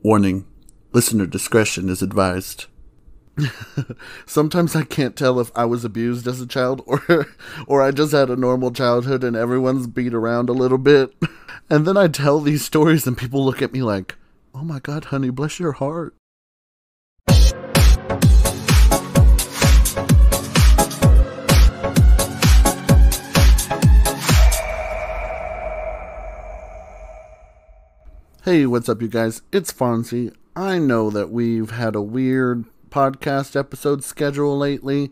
Warning, listener discretion is advised. Sometimes I can't tell if I was abused as a child or I just had a normal childhood and everyone's beat around a little bit. And then I tell these stories and people look at me like, "Oh my God, honey, bless your heart." Hey, what's up, you guys? It's Fonzie. I know that we've had a weird podcast episode schedule lately.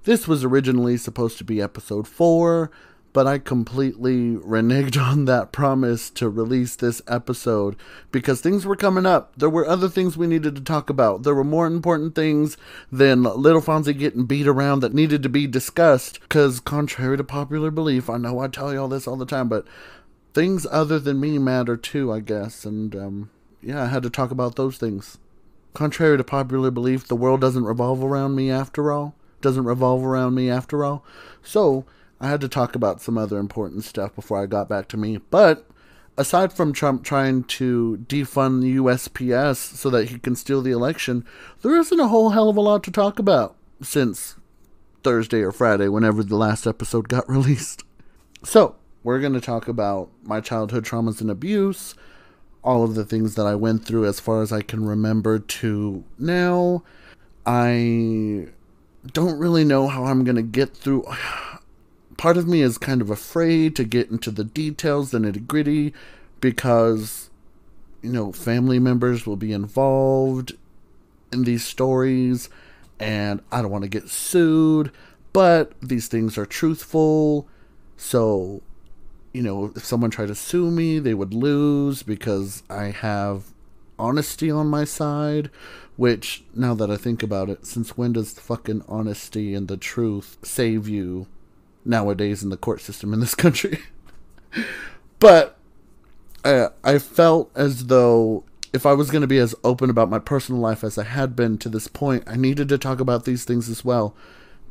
This was originally supposed to be episode 4, but I completely reneged on that promise to release this episode because things were coming up. There were other things we needed to talk about. There were more important things than little Fonzie getting beat around that needed to be discussed because, contrary to popular belief, I know I tell y'all this all the time, but things other than me matter too, I guess, and I had to talk about those things. Contrary to popular belief, the world doesn't revolve around me after all. So, I had to talk about some other important stuff before I got back to me. But, aside from Trump trying to defund the USPS so that he can steal the election, there isn't a whole hell of a lot to talk about since Thursday or Friday, whenever the last episode got released. So, we're going to talk about my childhood traumas and abuse, all of the things that I went through as far as I can remember to now. I don't really know how I'm going to get through. Part of me is kind of afraid to get into the details, the nitty-gritty, because, family members will be involved in these stories, and I don't want to get sued, but these things are truthful, so if someone tried to sue me, they would lose because I have honesty on my side, which, now that I think about it, since when does fucking honesty and the truth save you nowadays in the court system in this country? But I felt as though if I was going to be as open about my personal life as I had been to this point, I needed to talk about these things as well,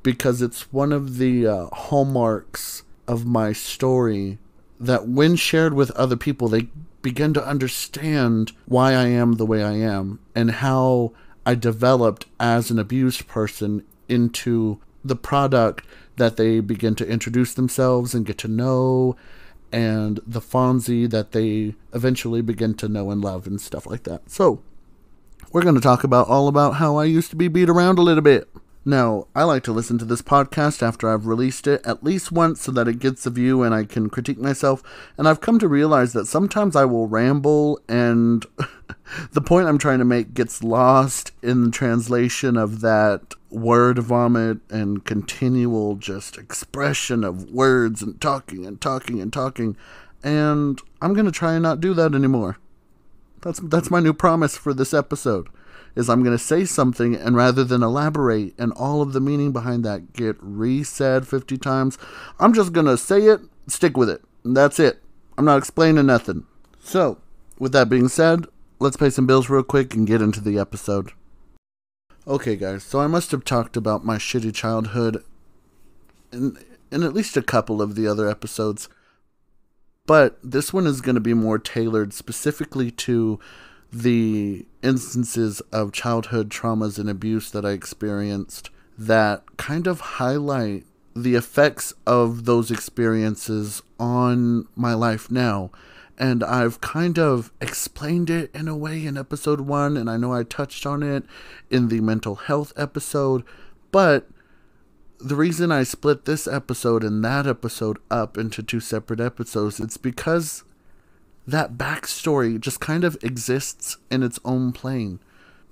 because it's one of the hallmarks of my story that when shared with other people, they begin to understand why I am the way I am and how I developed as an abused person into the product that they begin to introduce themselves and get to know, and the Fonzie that they eventually begin to know and love and stuff like that. So, we're going to talk all about how I used to be beat around a little bit. Now, I like to listen to this podcast after I've released it at least once so that it gets a view and I can critique myself. And I've come to realize that sometimes I will ramble and the point I'm trying to make gets lost in the translation of that word vomit and continual just expression of words and talking and talking and talking. And I'm going to try and not do that anymore. That's my new promise for this episode. Is I'm going to say something, and rather than elaborate and all of the meaning behind that get re-said 50 times, I'm just going to say it, stick with it, and that's it. I'm not explaining nothing. So, with that being said, let's pay some bills real quick and get into the episode. Okay, guys, so I must have talked about my shitty childhood in at least a couple of the other episodes, but this one is going to be more tailored specifically to the instances of childhood traumas and abuse that I experienced that kind of highlight the effects of those experiences on my life now. And I've kind of explained it in a way in episode 1, and I know I touched on it in the mental health episode, but the reason I split this episode and that episode up into 2 separate episodes, it's because that backstory just kind of exists in its own plane.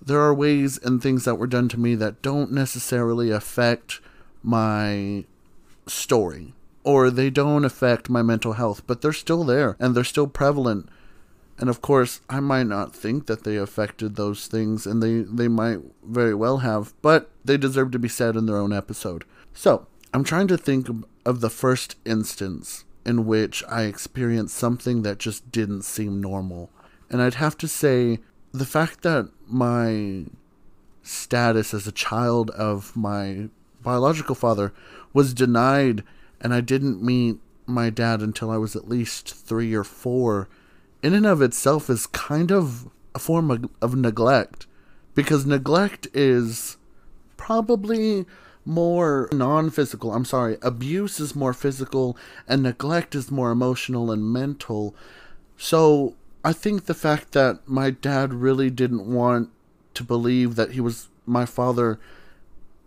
There are ways and things that were done to me that don't necessarily affect my story, or they don't affect my mental health, but they're still there, and they're still prevalent. And of course, I might not think that they affected those things, and they might very well have, but they deserve to be said in their own episode. So, I'm trying to think of the first instance in which I experienced something that just didn't seem normal. And I'd have to say, the fact that my status as a child of my biological father was denied, and I didn't meet my dad until I was at least 3 or 4, in and of itself is kind of a form of neglect, because neglect is probably more non-physical. I'm sorry, abuse is more physical and neglect is more emotional and mental. So I think the fact that my dad really didn't want to believe that he was my father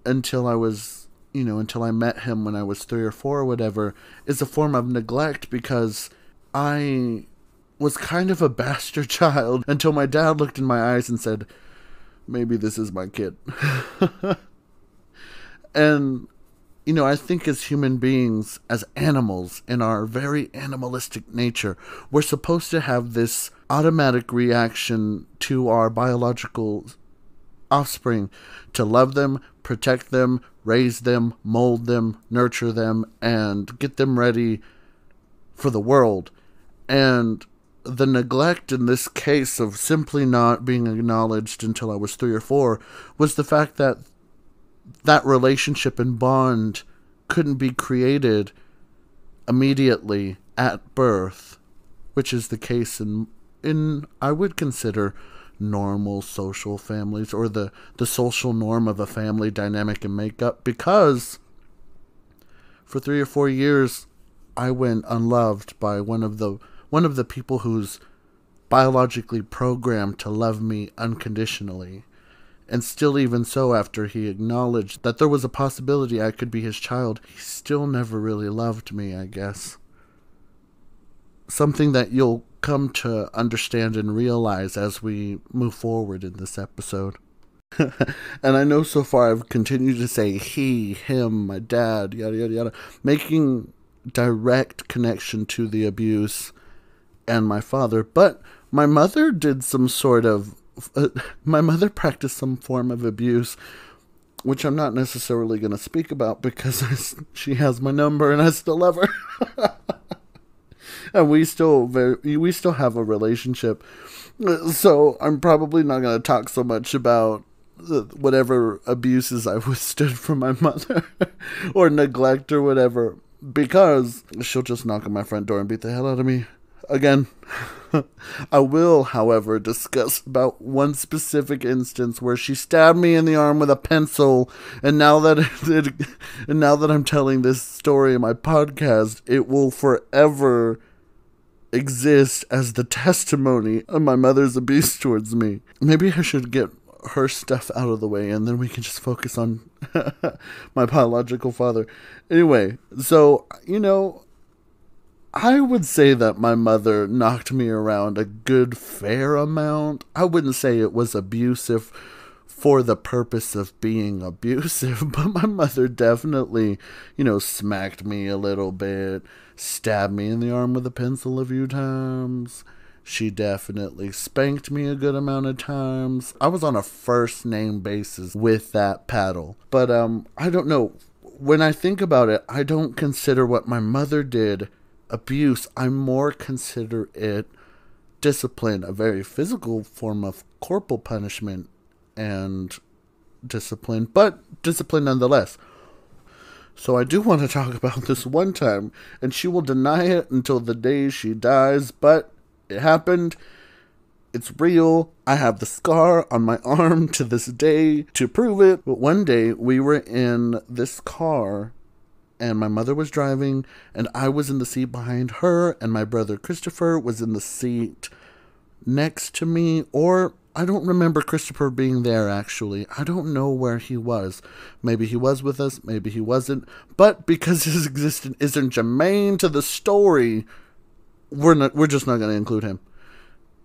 until I was, until I met him when I was 3 or 4 or whatever, is a form of neglect, because I was kind of a bastard child until my dad looked in my eyes and said, maybe this is my kid. And, I think as human beings, as animals, in our very animalistic nature, we're supposed to have this automatic reaction to our biological offspring, to love them, protect them, raise them, mold them, nurture them, and get them ready for the world. And the neglect in this case of simply not being acknowledged until I was 3 or 4 was the fact that that relationship and bond couldn't be created immediately at birth, which is the case in I would consider normal social families, or the social norm of a family dynamic and makeup, because for 3 or 4 years I went unloved by one of the people who's biologically programmed to love me unconditionally. And still, even so, after he acknowledged that there was a possibility I could be his child, he still never really loved me, I guess. Something that you'll come to understand and realize as we move forward in this episode. And I know so far I've continued to say he, him, my dad, yada, yada, yada, making direct connection to the abuse and my father. But my mother did some sort of my mother practiced some form of abuse, which I'm not necessarily going to speak about because she has my number and I still love her. And we still have a relationship. So I'm probably not going to talk so much about whatever abuses I withstood from my mother or neglect or whatever, because she'll just knock on my front door and beat the hell out of me again. I will, however, discuss about one specific instance where she stabbed me in the arm with a pencil, and now that I'm telling this story in my podcast, it will forever exist as the testimony of my mother's abuse towards me. Maybe I should get her stuff out of the way, and then we can just focus on my biological father. Anyway, so, I would say that my mother knocked me around a good fair amount. I wouldn't say it was abusive for the purpose of being abusive, but my mother definitely, smacked me a little bit, stabbed me in the arm with a pencil a few times. She definitely spanked me a good amount of times. I was on a first name basis with that paddle. But I don't know. When I think about it, I don't consider what my mother did abuse. I more consider it discipline, a very physical form of corporal punishment and discipline, but discipline nonetheless. So I do want to talk about this one time, and she will deny it until the day she dies, but it happened. It's real. I have the scar on my arm to this day to prove it. But one day we were in this car, and my mother was driving, and I was in the seat behind her, and my brother Christopher was in the seat next to me, or I don't remember Christopher being there, actually. I don't know where he was. Maybe he was with us, maybe he wasn't, but because his existence isn't germane to the story, we're just not going to include him.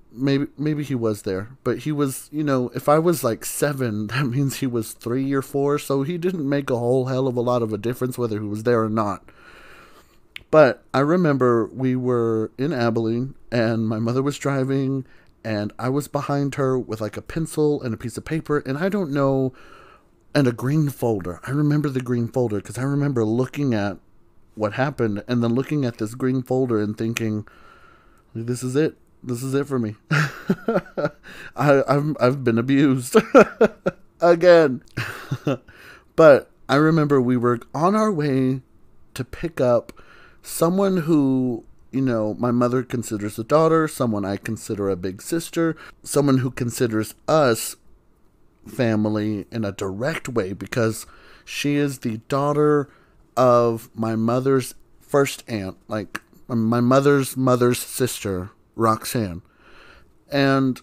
Maybe he was there, but he was, if I was like 7, that means he was 3 or 4, so he didn't make a whole hell of a lot of a difference whether he was there or not. But I remember we were in Abilene, and my mother was driving, and I was behind her with like a pencil and a piece of paper, and I don't know, and a green folder. I remember the green folder because I remember looking at what happened and then looking at this green folder and thinking, this is it. This is it for me. I've been abused again. But I remember we were on our way to pick up someone who my mother considers a daughter, someone I consider a big sister, someone who considers us family in a direct way because she is the daughter of my mother's first aunt, like my mother's sister, Roxanne. And,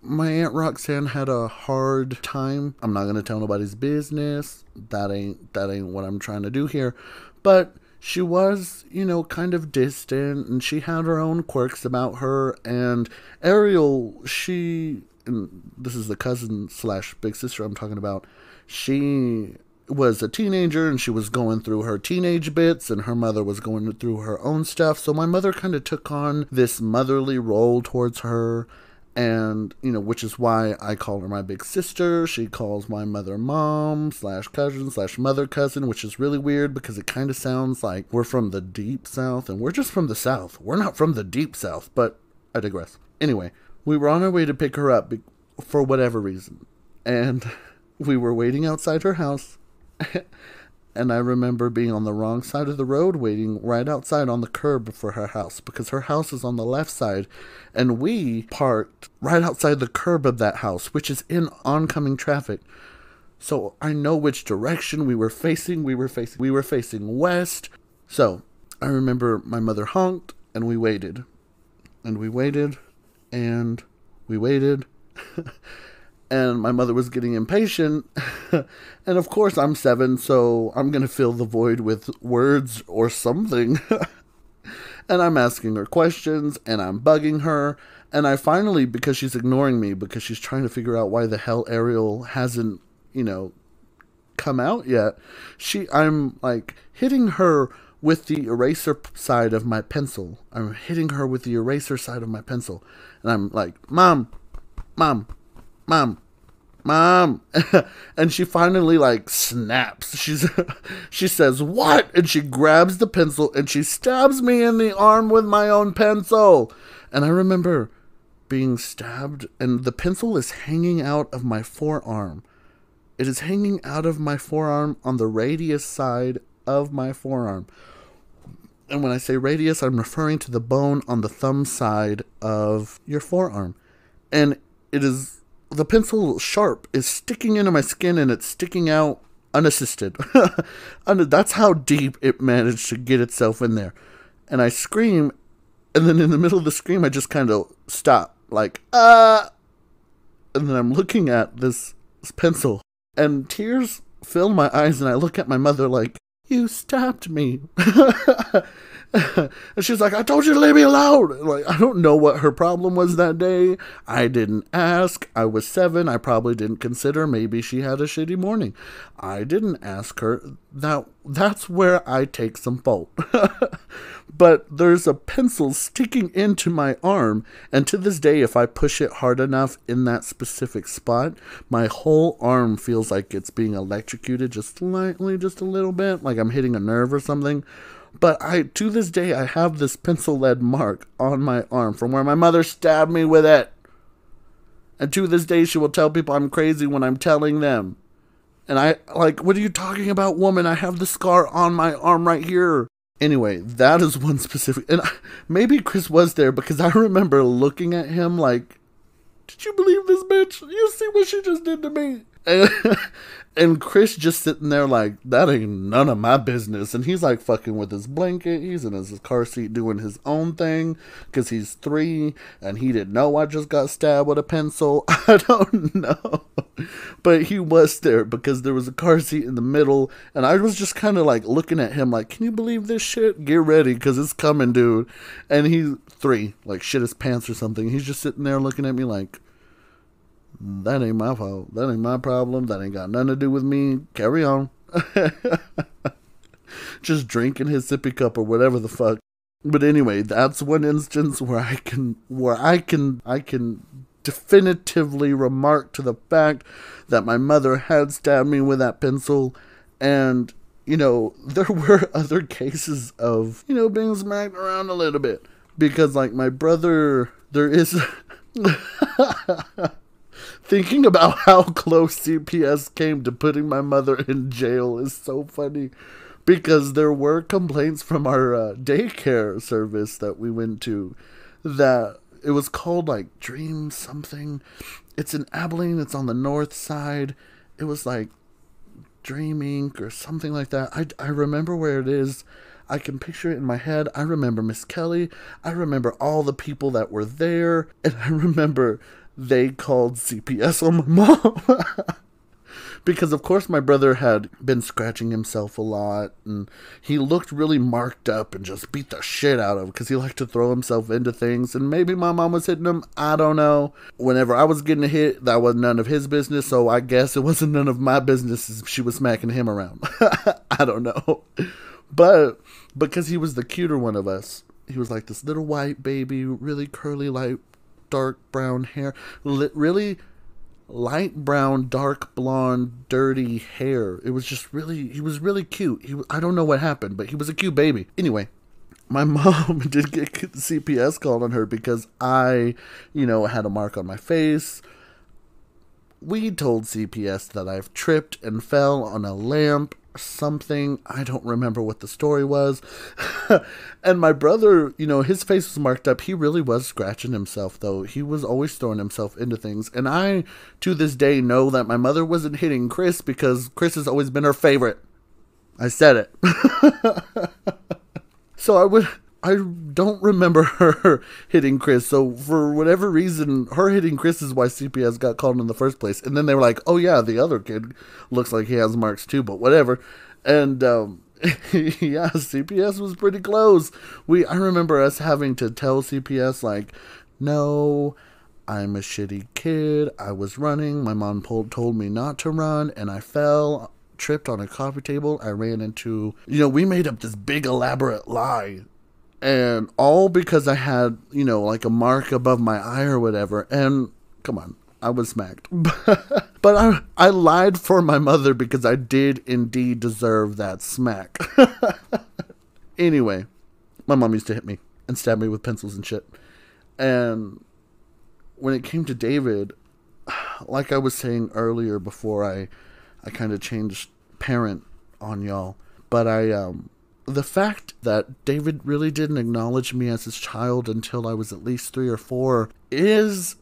my Aunt Roxanne had a hard time. I'm not going to tell nobody's business. That ain't what I'm trying to do here. But she was, kind of distant, and she had her own quirks about her. And Ariel, and this is the cousin / big sister I'm talking about, she was a teenager and she was going through her teenage bits, and her mother was going through her own stuff. So my mother kind of took on this motherly role towards her. And, which is why I call her my big sister. She calls my mother mom / cousin / mother cousin, which is really weird because it kind of sounds like we're from the deep south, and we're just from the south. We're not from the deep south, but I digress. Anyway, we were on our way to pick her up for whatever reason. And we were waiting outside her house. And I remember being on the wrong side of the road, waiting right outside on the curb for her house, because her house is on the left side, and we parked right outside the curb of that house, which is in oncoming traffic. So I know which direction we were facing. We were facing west. So I remember my mother honked, and we waited. And we waited, and we waited. And my mother was getting impatient. And of course I'm 7, so I'm going to fill the void with words or something. And I'm asking her questions, and I'm bugging her. And I finally, because she's ignoring me, because she's trying to figure out why the hell Ariel hasn't, come out yet, I'm like hitting her with the eraser side of my pencil. I'm hitting her with the eraser side of my pencil. And I'm like, Mom. And she finally snaps. She says, "What?" And she grabs the pencil and she stabs me in the arm with my own pencil. And I remember being stabbed, and the pencil is hanging out of my forearm. It is hanging out of my forearm on the radius side of my forearm. And when I say radius, I'm referring to the bone on the thumb side of your forearm. And the pencil sharp is sticking into my skin, and it's sticking out unassisted. And that's how deep it managed to get itself in there. And I scream, and then in the middle of the scream, I just kind of stop, and then I'm looking at this pencil, and tears fill my eyes, and I look at my mother like, "You stabbed me." And she's like, "I told you to leave me alone." I don't know what her problem was that day. I didn't ask. I was 7. I probably didn't consider. Maybe she had a shitty morning. I didn't ask her. That's where I take some fault. But there's a pencil sticking into my arm, and to this day, if I push it hard enough in that specific spot, my whole arm feels like it's being electrocuted just slightly, just a little bit, like I'm hitting a nerve or something. But to this day, I have this pencil-lead mark on my arm from where my mother stabbed me with it. And to this day, she will tell people I'm crazy when I'm telling them. And what are you talking about, woman? I have the scar on my arm right here. Anyway, that is one specific... And maybe Chris was there, because I remember looking at him like, "Did you believe this bitch? You see what she just did to me?" And Chris just sitting there like, "That ain't none of my business." And he's fucking with his blanket. He's in his car seat doing his own thing because he's 3 and he didn't know I just got stabbed with a pencil. I don't know. But he was there because there was a car seat in the middle, and I was just kind of looking at him like, "Can you believe this shit? Get ready because it's coming, dude." And he's 3, shit his pants or something. He's just sitting there looking at me like, "That ain't my fault. That ain't my problem. That ain't got nothing to do with me. Carry on." Just drinking his sippy cup or whatever the fuck. But anyway, that's one instance where I can definitively remark to the fact that my mother had stabbed me with that pencil. And, there were other cases of, being smacked around a little bit. Because, my brother, there is... Thinking about how close CPS came to putting my mother in jail is so funny. because there were complaints from our daycare service that we went to that it was called like Dream something. It's in Abilene. It's on the north side. It was like Dream Inc. or something like that. I remember where it is. I can picture it in my head. I remember Miss Kelly. I remember all the people that were there. And I remember they called CPS on my mom. Because, of course, my brother had been scratching himself a lot. And he looked really marked up and just beat the shit out of him because he liked to throw himself into things. And maybe my mom was hitting him. I don't know. Whenever I was getting hit, that was none of his business. So I guess it wasn't none of my business if she was smacking him around. I don't know. But because he was the cuter one of us, he was like this little white baby, really curly, light, dark brown hair, really light brown, dark blonde, dirty hair. It was just really, he was really cute. I don't know what happened, but he was a cute baby. Anyway, my mom did get CPS called on her because I, had a mark on my face. We told CPS that I've tripped and fell on a lamp or something. I don't remember what the story was. And my brother, his face was marked up. He really was scratching himself, though. He was always throwing himself into things. And I, to this day, know that my mother wasn't hitting Chris because Chris has always been her favorite. I said it. So I don't remember her hitting Chris. So for whatever reason, her hitting Chris is why CPS got called in the first place. And then they were like, oh yeah, the other kid looks like he has marks too, but whatever. And yeah, CPS was pretty close. I remember us having to tell CPS like, no, I'm a shitty kid. I was running. My mom told me not to run and I fell, tripped on a coffee table. I ran into, we made up this big elaborate lie. And all because I had, like a mark above my eye or whatever. And come on, I was smacked. But I lied for my mother because I did indeed deserve that smack. Anyway, my mom used to hit me and stab me with pencils and shit. And when it came to David, like I was saying earlier before I kind of changed parent on y'all, but the fact that David really didn't acknowledge me as his child until I was at least 3 or 4 is,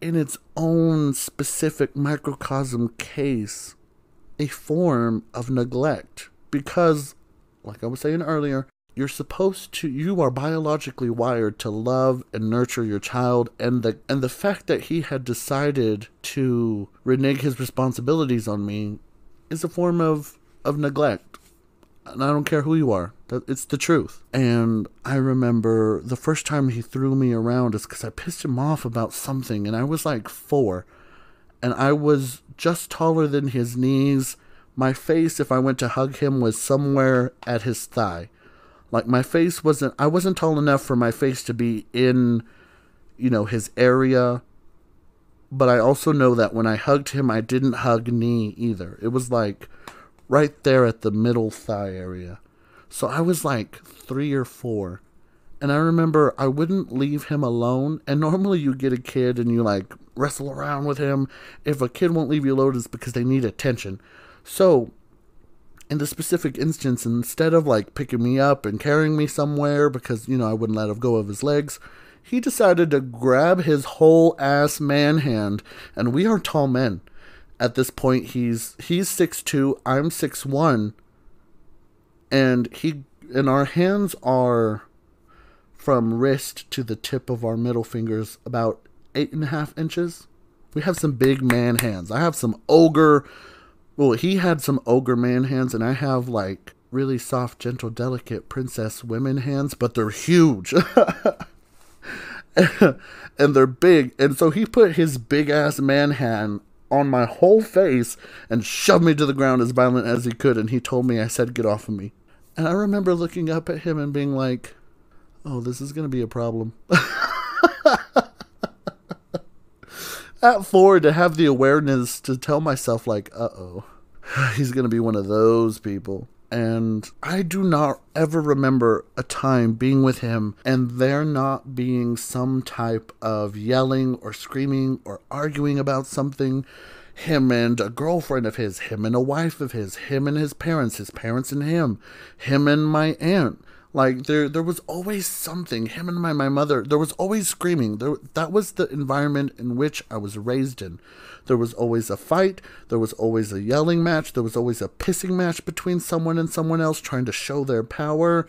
in its own specific microcosm case, a form of neglect. Because, like I was saying earlier, you are biologically wired to love and nurture your child, and the fact that he had decided to renege his responsibilities on me is a form of neglect. And I don't care who you are. It's the truth. And I remember the first time he threw me around is because I pissed him off about something. And I was like 4. And I was just taller than his knees. My face, if I went to hug him, was somewhere at his thigh. Like I wasn't tall enough for my face to be in, his area. But I also know that when I hugged him, I didn't hug knee either. It was like right there at the middle thigh area. So I was like 3 or 4. And I remember I wouldn't leave him alone. And normally you get a kid and you like wrestle around with him. If a kid won't leave you alone, it's because they need attention. So in the specific instance, instead of like picking me up and carrying me somewhere because, I wouldn't let him go of his legs, he decided to grab his whole ass man hand. And we are tall men. At this point, he's 6'2", I'm 6'1", and our hands are from wrist to the tip of our middle fingers about 8.5 inches. We have some big man hands. I have some he had some ogre man hands, and I have like really soft, gentle, delicate princess women hands, but they're huge. And they're big, and so he put his big ass man hand on my whole face and shoved me to the ground as violent as he could, and he told me, I said, get off of me. And I remember looking up at him and being like, oh, this is going to be a problem. At 4, to have the awareness to tell myself like, uh-oh, he's going to be one of those people. And I do not ever remember a time being with him and there not being some type of yelling or screaming or arguing about something. him and a girlfriend of him and a wife of him and his parents and him and my aunt. Like, there was always something. Him and my mother, there was always screaming. That was the environment in which I was raised in. There was always a fight. There was always a yelling match. There was always a pissing match between someone and someone else trying to show their power.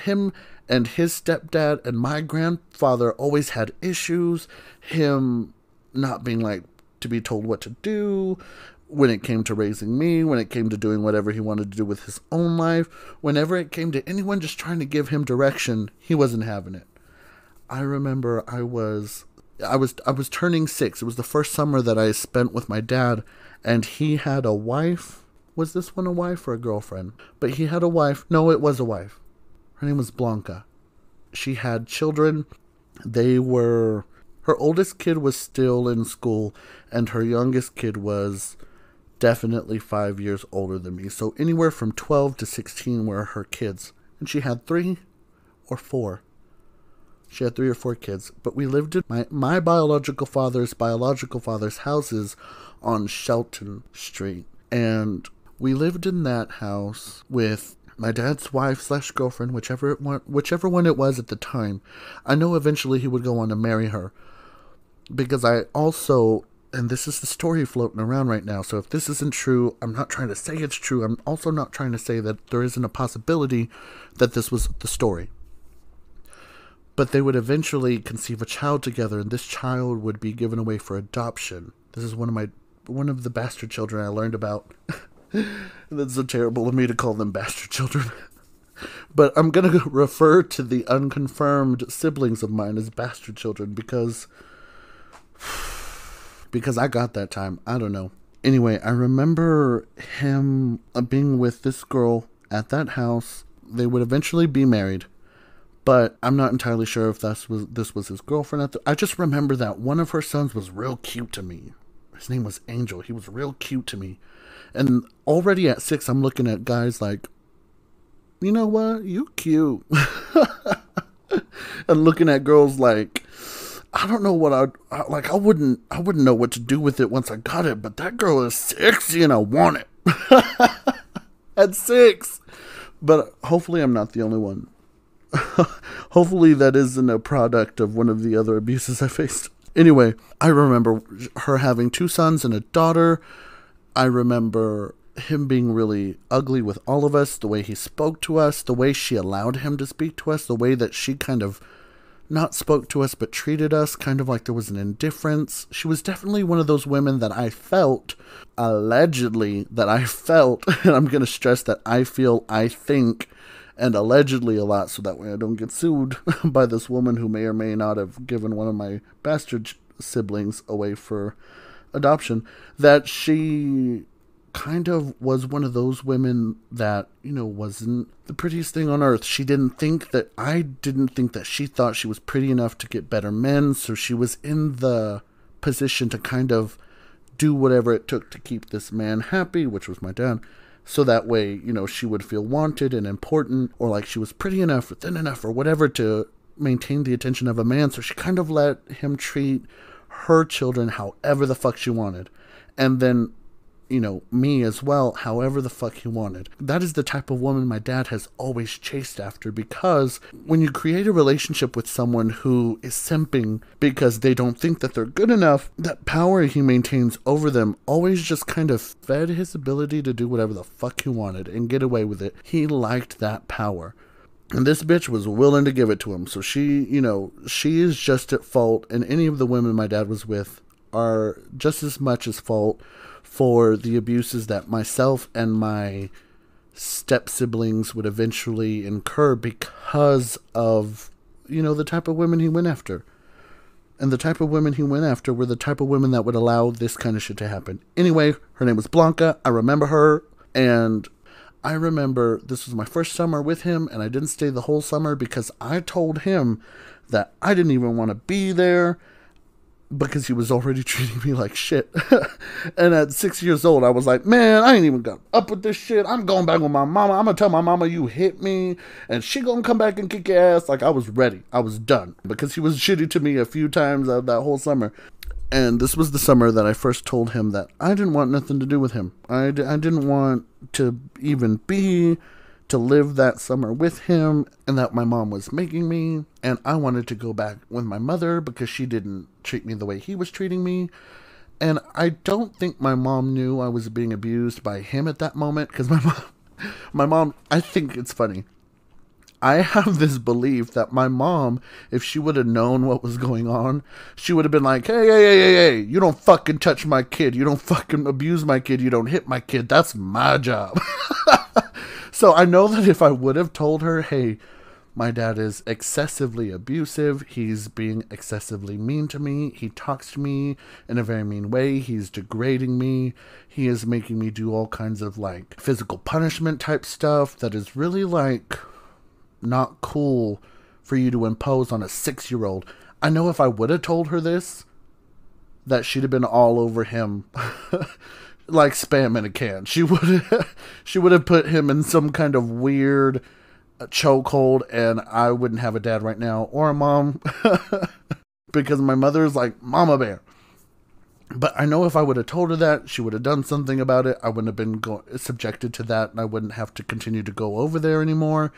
Him and his stepdad and my grandfather always had issues. Him not being like to be told what to do when it came to raising me, when it came to doing whatever he wanted to do with his own life, whenever it came to anyone just trying to give him direction, he wasn't having it. I remember I was turning 6. It was the first summer that I spent with my dad, and he had a wife. Was this one a wife or a girlfriend? But he had a wife. No, it was a wife. Her name was Blanca. She had children. Her oldest kid was still in school, and her youngest kid was definitely 5 years older than me. So anywhere from 12 to 16 were her kids. And she had 3 or 4. She had 3 or 4 kids. But we lived in my biological father's houses on Shelton Street. And we lived in that house with my dad's wife / girlfriend, whichever one it was at the time. I know eventually he would go on to marry her. Because I also, and this is the story floating around right now, so if this isn't true, I'm not trying to say it's true. I'm also not trying to say that there isn't a possibility that this was the story. But they would eventually conceive a child together, and this child would be given away for adoption. This is one of the bastard children I learned about. That's so terrible of me to call them bastard children. But I'm going to refer to the unconfirmed siblings of mine as bastard children because I got that time. I don't know. Anyway, I remember him being with this girl at that house. They would eventually be married, but I'm not entirely sure if this was his girlfriend. I just remember that one of her sons was real cute to me. His name was Angel. He was real cute to me. And already at 6, I'm looking at guys like, you know what? You cute. And looking at girls like, I don't know what I wouldn't know what to do with it once I got it, but that girl is sexy and I want it. At 6. But hopefully I'm not the only one. Hopefully that isn't a product of one of the other abuses I faced. Anyway, I remember her having 2 sons and a daughter. I remember him being really ugly with all of us, the way he spoke to us, the way she allowed him to speak to us, the way that she kind of not spoke to us, but treated us kind of like there was an indifference. She was definitely one of those women that I felt, allegedly, and I'm going to stress that I think, and allegedly a lot, so that way I don't get sued by this woman who may or may not have given one of my bastard siblings away for adoption, that she kind of was one of those women that, wasn't the prettiest thing on earth. I didn't think that she thought she was pretty enough to get better men, so she was in the position to kind of do whatever it took to keep this man happy, which was my dad, so that way, she would feel wanted and important, or like she was pretty enough or thin enough or whatever to maintain the attention of a man, so she kind of let him treat her children however the fuck she wanted. And then, me as well, however the fuck he wanted. That is the type of woman my dad has always chased after, because when you create a relationship with someone who is simping because they don't think that they're good enough, that power he maintains over them always just kind of fed his ability to do whatever the fuck he wanted and get away with it. He liked that power. And this bitch was willing to give it to him. So she is just at fault, and any of the women my dad was with are just as much as fault for the abuses that myself and my step siblings would eventually incur because of, the type of women he went after. And the type of women he went after were the type of women that would allow this kind of shit to happen. Anyway, her name was Blanca. I remember her, and I remember this was my first summer with him, and I didn't stay the whole summer because I told him that I didn't even want to be there because he was already treating me like shit. And at 6 years old, I was like, man, I ain't even got up with this shit. I'm going back with my mama. I'm going to tell my mama you hit me, and she going to come back and kick your ass. Like, I was ready. I was done because he was shitty to me a few times out of that whole summer. And this was the summer that I first told him that I didn't want nothing to do with him. I didn't want to even to live that summer with him, and that my mom was making me. And I wanted to go back with my mother because she didn't treat me the way he was treating me. And I don't think my mom knew I was being abused by him at that moment, because my mom, I think it's funny. I have this belief that my mom, if she would have known what was going on, she would have been like, hey, you don't fucking touch my kid. You don't fucking abuse my kid. You don't hit my kid. That's my job. So I know that if I would have told her, hey, my dad is excessively abusive. He's being excessively mean to me. He talks to me in a very mean way. He's degrading me. He is making me do all kinds of like physical punishment type stuff that is really like not cool for you to impose on a 6-year-old. I know if I would have told her this, that she'd have been all over him like Spam in a can. She would have put him in some kind of weird chokehold, and I wouldn't have a dad right now or a mom because my mother is like Mama Bear. But I know if I would have told her that, she would have done something about it. I wouldn't have been subjected to that, and I wouldn't have to continue to go over there anymore.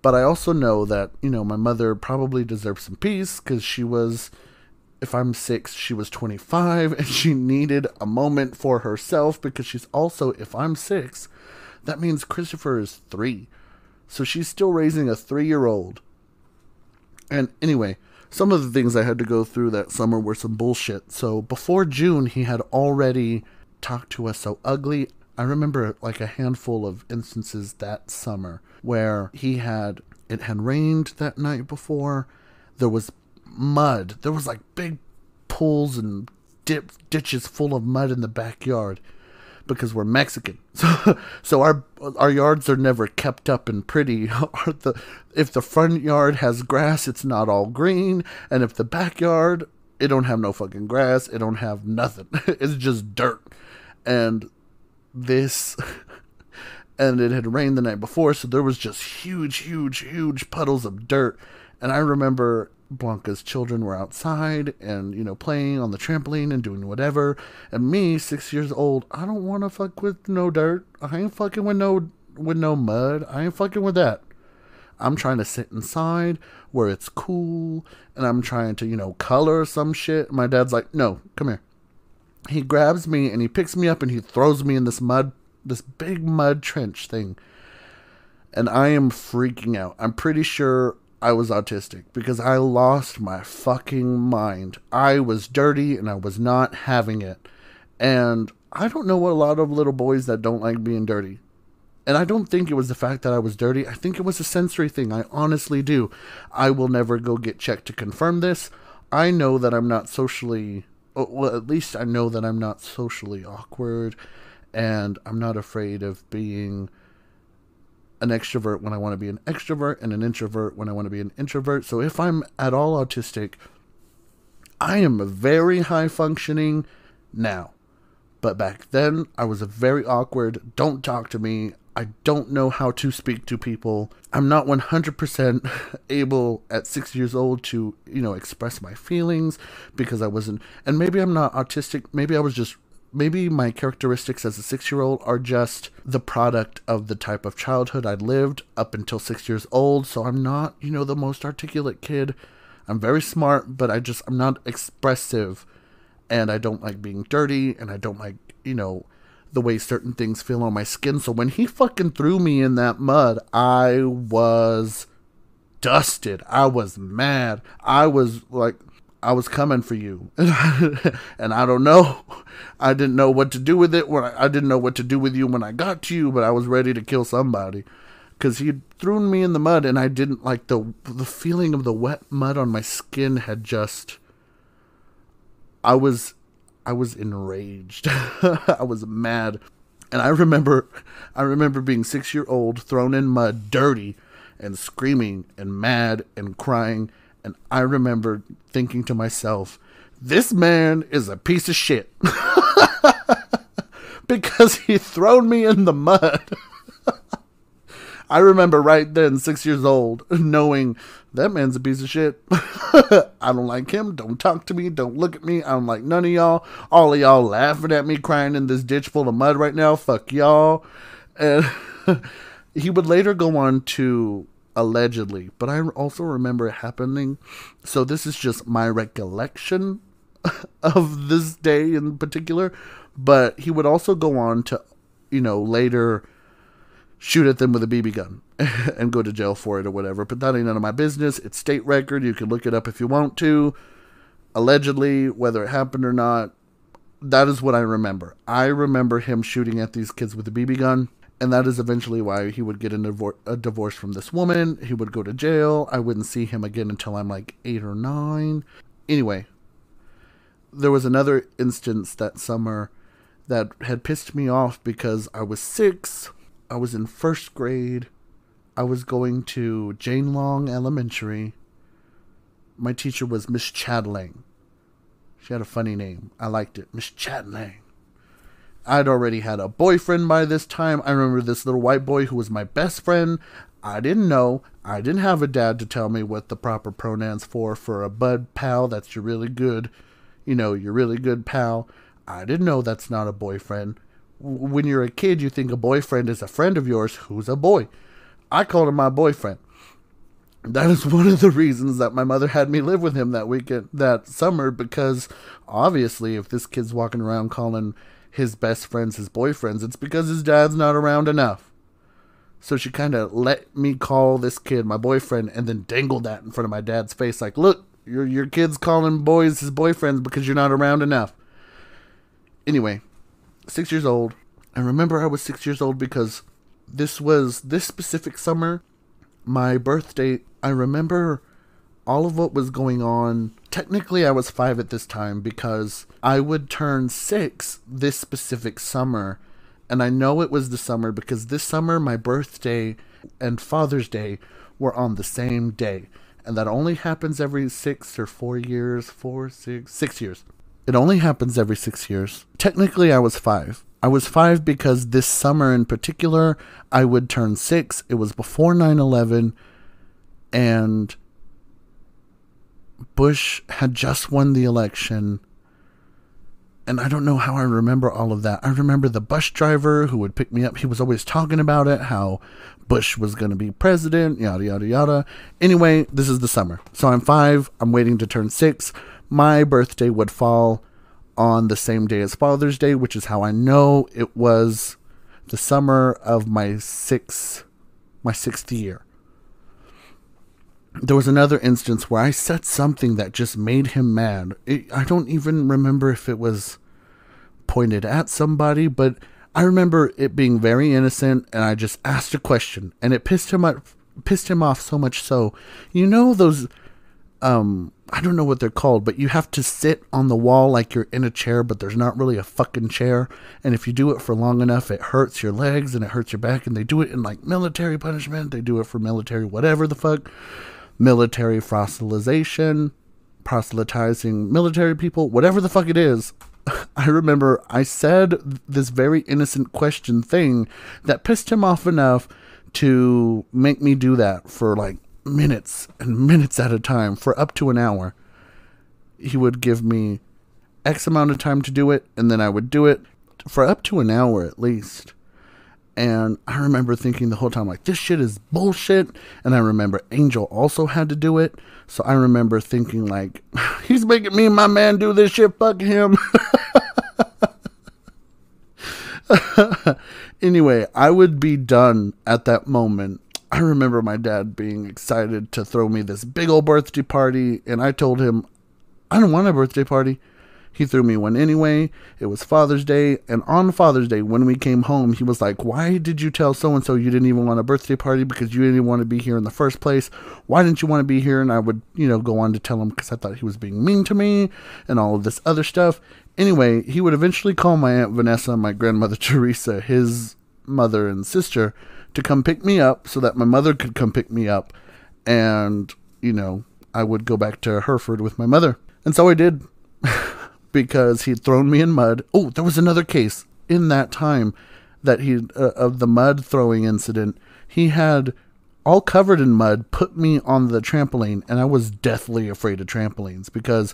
But I also know that, you know, my mother probably deserves some peace because she was, if I'm 6, she was 25, and she needed a moment for herself because she's also, if I'm 6, that means Christopher is 3. So she's still raising a 3-year-old. And anyway, some of the things I had to go through that summer were some bullshit. So before June, he had already talked to us so ugly. I remember like a handful of instances that summer where it had rained that night before. There was mud. There was like big pools and ditches full of mud in the backyard because we're Mexican. So our yards are never kept up and pretty. If the front yard has grass, it's not all green. And if the backyard, it don't have no fucking grass. It don't have nothing. It's just dirt. And it had rained the night before, so there was just huge puddles of dirt. And I remember Blanca's children were outside and, you know, playing on the trampoline and doing whatever. And me, 6 years old, I don't want to fuck with no dirt. I ain't fucking with no mud. I ain't fucking with that. I'm trying to sit inside where it's cool, and I'm trying to, you know, color some shit. My dad's like, no, come here. He grabs me and he picks me up and he throws me in this big mud trench thing. And I am freaking out. I'm pretty sure I was autistic because I lost my fucking mind. I was dirty and I was not having it. And I don't know a lot of little boys that don't like being dirty. And I don't think it was the fact that I was dirty. I think it was a sensory thing. I honestly do. I will never go get checked to confirm this. I know that I'm not socially... Well, at least I know that I'm not socially awkward, and I'm not afraid of being an extrovert when I want to be an extrovert and an introvert when I want to be an introvert. So if I'm at all autistic, I am a very high functioning now. But back then, I was a very awkward, don't talk to me, I don't know how to speak to people. I'm not 100% able at 6 years old to, you know, express my feelings because I wasn't, and maybe I'm not autistic, maybe my characteristics as a 6-year-old are just the product of the type of childhood I lived up until 6 years old. So I'm not, you know, the most articulate kid. I'm very smart, but I'm not expressive, and I don't like being dirty, and I don't like, you know, the way certain things feel on my skin. So when he fucking threw me in that mud, I was dusted. I was mad. I was like, I was coming for you. And I don't know. I didn't know what to do with it. I didn't know what to do with you when I got to you, but I was ready to kill somebody. Because he had thrown me in the mud, and I didn't like the feeling of the wet mud on my skin had just... I was enraged. I was mad. And I remember being 6-year-old, thrown in mud, dirty, and screaming, and mad, and crying. And I remember thinking to myself, this man is a piece of shit. Because he thrown me in the mud. I remember right then, 6 years old, knowing that man's a piece of shit. I don't like him. Don't talk to me. Don't look at me. I don't like none of y'all. All of y'all laughing at me crying in this ditch full of mud right now. Fuck y'all. And he would later go on to, allegedly, but I also remember it happening. So this is just my recollection of this day in particular. But he would also go on to, later shoot at them with a BB gun and go to jail for it or whatever. But that ain't none of my business. It's state record. You can look it up if you want to. Allegedly, whether it happened or not, that is what I remember. I remember him shooting at these kids with a BB gun. And that is eventually why he would get a divorce from this woman. He would go to jail. I wouldn't see him again until I'm like 8 or 9. Anyway, there was another instance that summer that had pissed me off because I was 6. I was in 1st grade. I was going to Jane Long Elementary. My teacher was Miss Chatelaine. She had a funny name. I liked it. Miss Chatelaine. I'd already had a boyfriend by this time. I remember this little white boy who was my best friend. I didn't know. I didn't have a dad to tell me what the proper pronouns for a bud pal. That's your really good, your really good pal. I didn't know that's not a boyfriend. When you're a kid, you think a boyfriend is a friend of yours who's a boy. I called him my boyfriend. That is one of the reasons that my mother had me live with him that summer, because obviously if this kid's walking around calling his best friends his boyfriends, it's because his dad's not around enough. So she kind of let me call this kid my boyfriend and then dangled that in front of my dad's face like, look, your kid's calling boys his boyfriends because you're not around enough. Anyway, 6 years old. I remember I was 6 years old because this specific summer, my birthday, I remember all of what was going on. Technically, I was 5 at this time because I would turn 6 this specific summer. And I know it was the summer because this summer, my birthday and Father's Day were on the same day. And that only happens every 6 or 4 years. 6 years. It only happens every 6 years. Technically, I was 5. I was 5 because this summer in particular, I would turn 6. It was before 9/11, and Bush had just won the election. And I don't know how I remember all of that. I remember the bus driver who would pick me up. He was always talking about it, how Bush was going to be president, yada, yada, yada. Anyway, this is the summer. So I'm 5. I'm waiting to turn 6. My birthday would fall on the same day as Father's Day, which is how I know it was the summer of my sixth year. There was another instance where I said something that just made him mad. I don't even remember if it was pointed at somebody, but I remember it being very innocent, and I just asked a question, and it pissed him off so much so. Those I don't know what they're called, but you have to sit on the wall like you're in a chair, but there's not really a fucking chair. And if you do it for long enough, it hurts your legs and it hurts your back. And they do it in like military punishment. They do it for military whatever the fuck. Military proselytizing military people, whatever the fuck it is. I remember I said this very innocent question thing that pissed him off enough to make me do that for like minutes and minutes at a time for up to an hour. He would give me X amount of time to do it, and then I would do it for up to an hour at least. And I remember thinking the whole time, like, this shit is bullshit. And I remember Angel also had to do it. So I remember thinking, like, he's making me and my man do this shit, fuck him. Anyway, I would be done at that moment. I remember my dad being excited to throw me this big old birthday party, and I told him, I don't want a birthday party. He threw me one anyway. It was Father's Day, and on Father's Day, when we came home, he was like, why did you tell so-and-so you didn't even want a birthday party because you didn't want to be here in the first place? Why didn't you want to be here? And I would, go on to tell him because I thought he was being mean to me and all of this other stuff. Anyway, he would eventually call my Aunt Vanessa and my grandmother Teresa, his mother and sister, to come pick me up so that my mother could come pick me up. And, I would go back to Hereford with my mother. And so I did. Because he'd thrown me in mud. Oh, there was another case in that time that of the mud throwing incident. He had, all covered in mud, put me on the trampoline, and I was deathly afraid of trampolines because,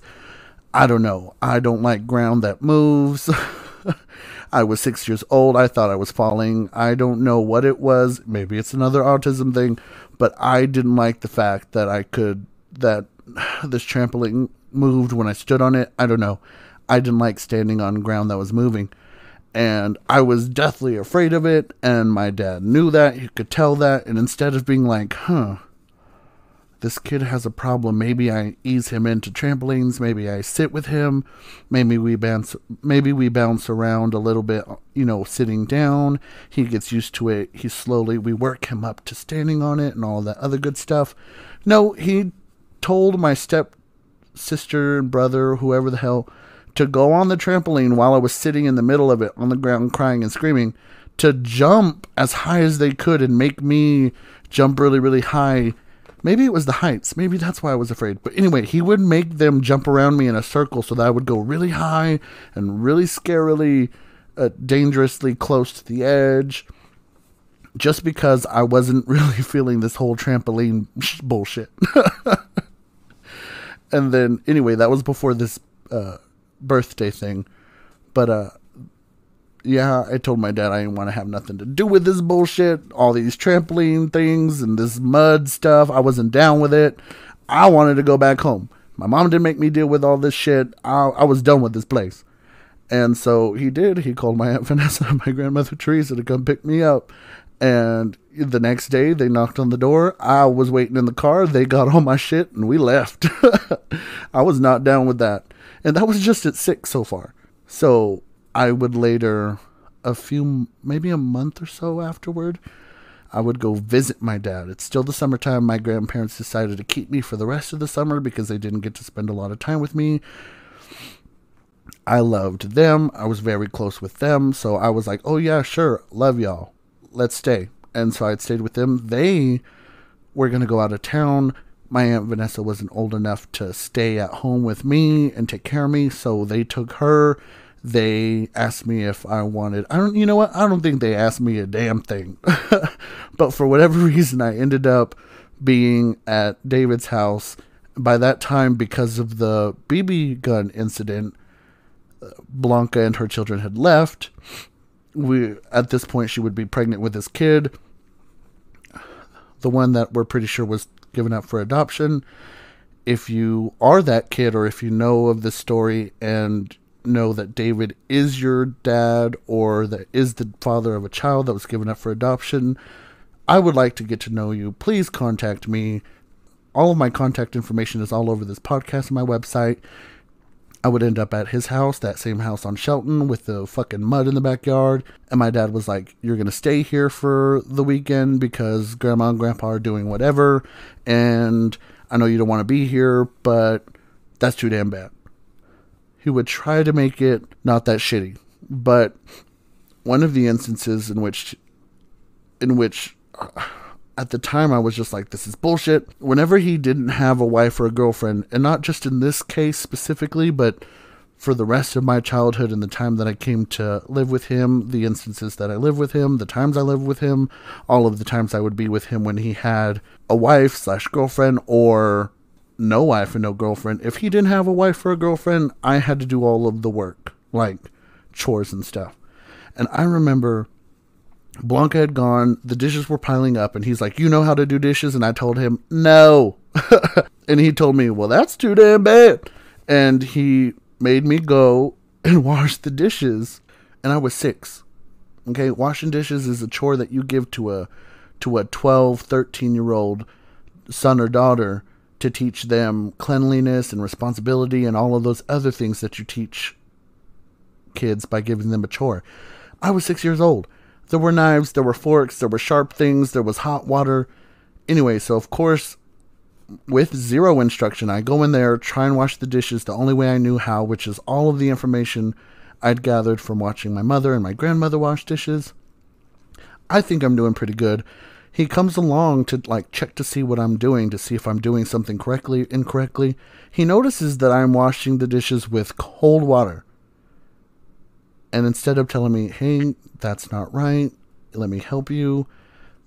I don't know, I don't like ground that moves. I was 6 years old. I thought I was falling. I don't know what it was. Maybe it's another autism thing, but I didn't like the fact that that this trampoline moved when I stood on it. I don't know. I didn't like standing on ground that was moving. And I was deathly afraid of it, and my dad knew that. He could tell that, and instead of being like, this kid has a problem, maybe I ease him into trampolines, maybe I sit with him, maybe we bounce around a little bit, sitting down. He gets used to it. We work him up to standing on it and all that other good stuff. No, he told my step sister and brother, whoever the hell, to go on the trampoline while I was sitting in the middle of it on the ground crying and screaming, to jump as high as they could and make me jump really, really high. Maybe it was the heights. Maybe that's why I was afraid. But anyway, he would make them jump around me in a circle so that I would go really high and really scarily, dangerously close to the edge, just because I wasn't really feeling this whole trampoline bullshit. And then, anyway, that was before this birthday thing. But, yeah, I told my dad I didn't want to have nothing to do with this bullshit, all these trampoline things and this mud stuff. I wasn't down with it. I wanted to go back home. My mom didn't make me deal with all this shit. I was done with this place. And so he did. He called my Aunt Vanessa and my grandmother Teresa to come pick me up. And the next day, they knocked on the door. I was waiting in the car. They got all my shit, and we left. I was not down with that. And that was just at 6 so far. So I would later, maybe a month or so afterward, I would go visit my dad. It's still the summertime. My grandparents decided to keep me for the rest of the summer because they didn't get to spend a lot of time with me. I loved them. I was very close with them. So I was like, oh yeah, sure. Love y'all. Let's stay. And so I'd stayed with them. They were going to go out of town. My Aunt Vanessa wasn't old enough to stay at home with me and take care of me. So they took her. They asked me if I wanted, I don't think they asked me a damn thing. But for whatever reason, I ended up being at David's house. By that time, because of the BB gun incident, Blanca and her children had left. At this point, she would be pregnant with this kid. The one that we're pretty sure was given up for adoption. If you are that kid, or if you know of this story and know that David is your dad, or that is the father of a child that was given up for adoption, I would like to get to know you. Please contact me. All of my contact information is all over this podcast and my website. I would end up at his house, that same house on Shelton, with the fucking mud in the backyard. And my dad was like, you're going to stay here for the weekend because grandma and grandpa are doing whatever. And I know you don't want to be here, but that's too damn bad. He would try to make it not that shitty. But one of the instances in which at the time I was just like, this is bullshit. Whenever he didn't have a wife or a girlfriend, and not just in this case specifically, but for the rest of my childhood and the time that I came to live with him, the instances that I lived with him, the times I lived with him, all of the times I would be with him when he had a wife/girlfriend or no wife and no girlfriend. If he didn't have a wife or a girlfriend, I had to do all of the work, like chores and stuff. And I remember Blanca had gone, the dishes were piling up, and he's like, you know how to do dishes? And I told him, no. And he told me, well, that's too damn bad. And he made me go and wash the dishes. And I was 6. Okay, washing dishes is a chore that you give to a 12, 13-year-old son or daughter to teach them cleanliness and responsibility and all of those other things that you teach kids by giving them a chore. I was 6 years old. There were knives, there were forks, there were sharp things, there was hot water. Anyway, so of course, with zero instruction, I go in there, try and wash the dishes the only way I knew how, which is all of the information I'd gathered from watching my mother and my grandmother wash dishes. I think I'm doing pretty good. He comes along to check to see what I'm doing, to see if I'm doing something correctly, incorrectly. He notices that I'm washing the dishes with cold water. And instead of telling me, hey, that's not right, let me help you,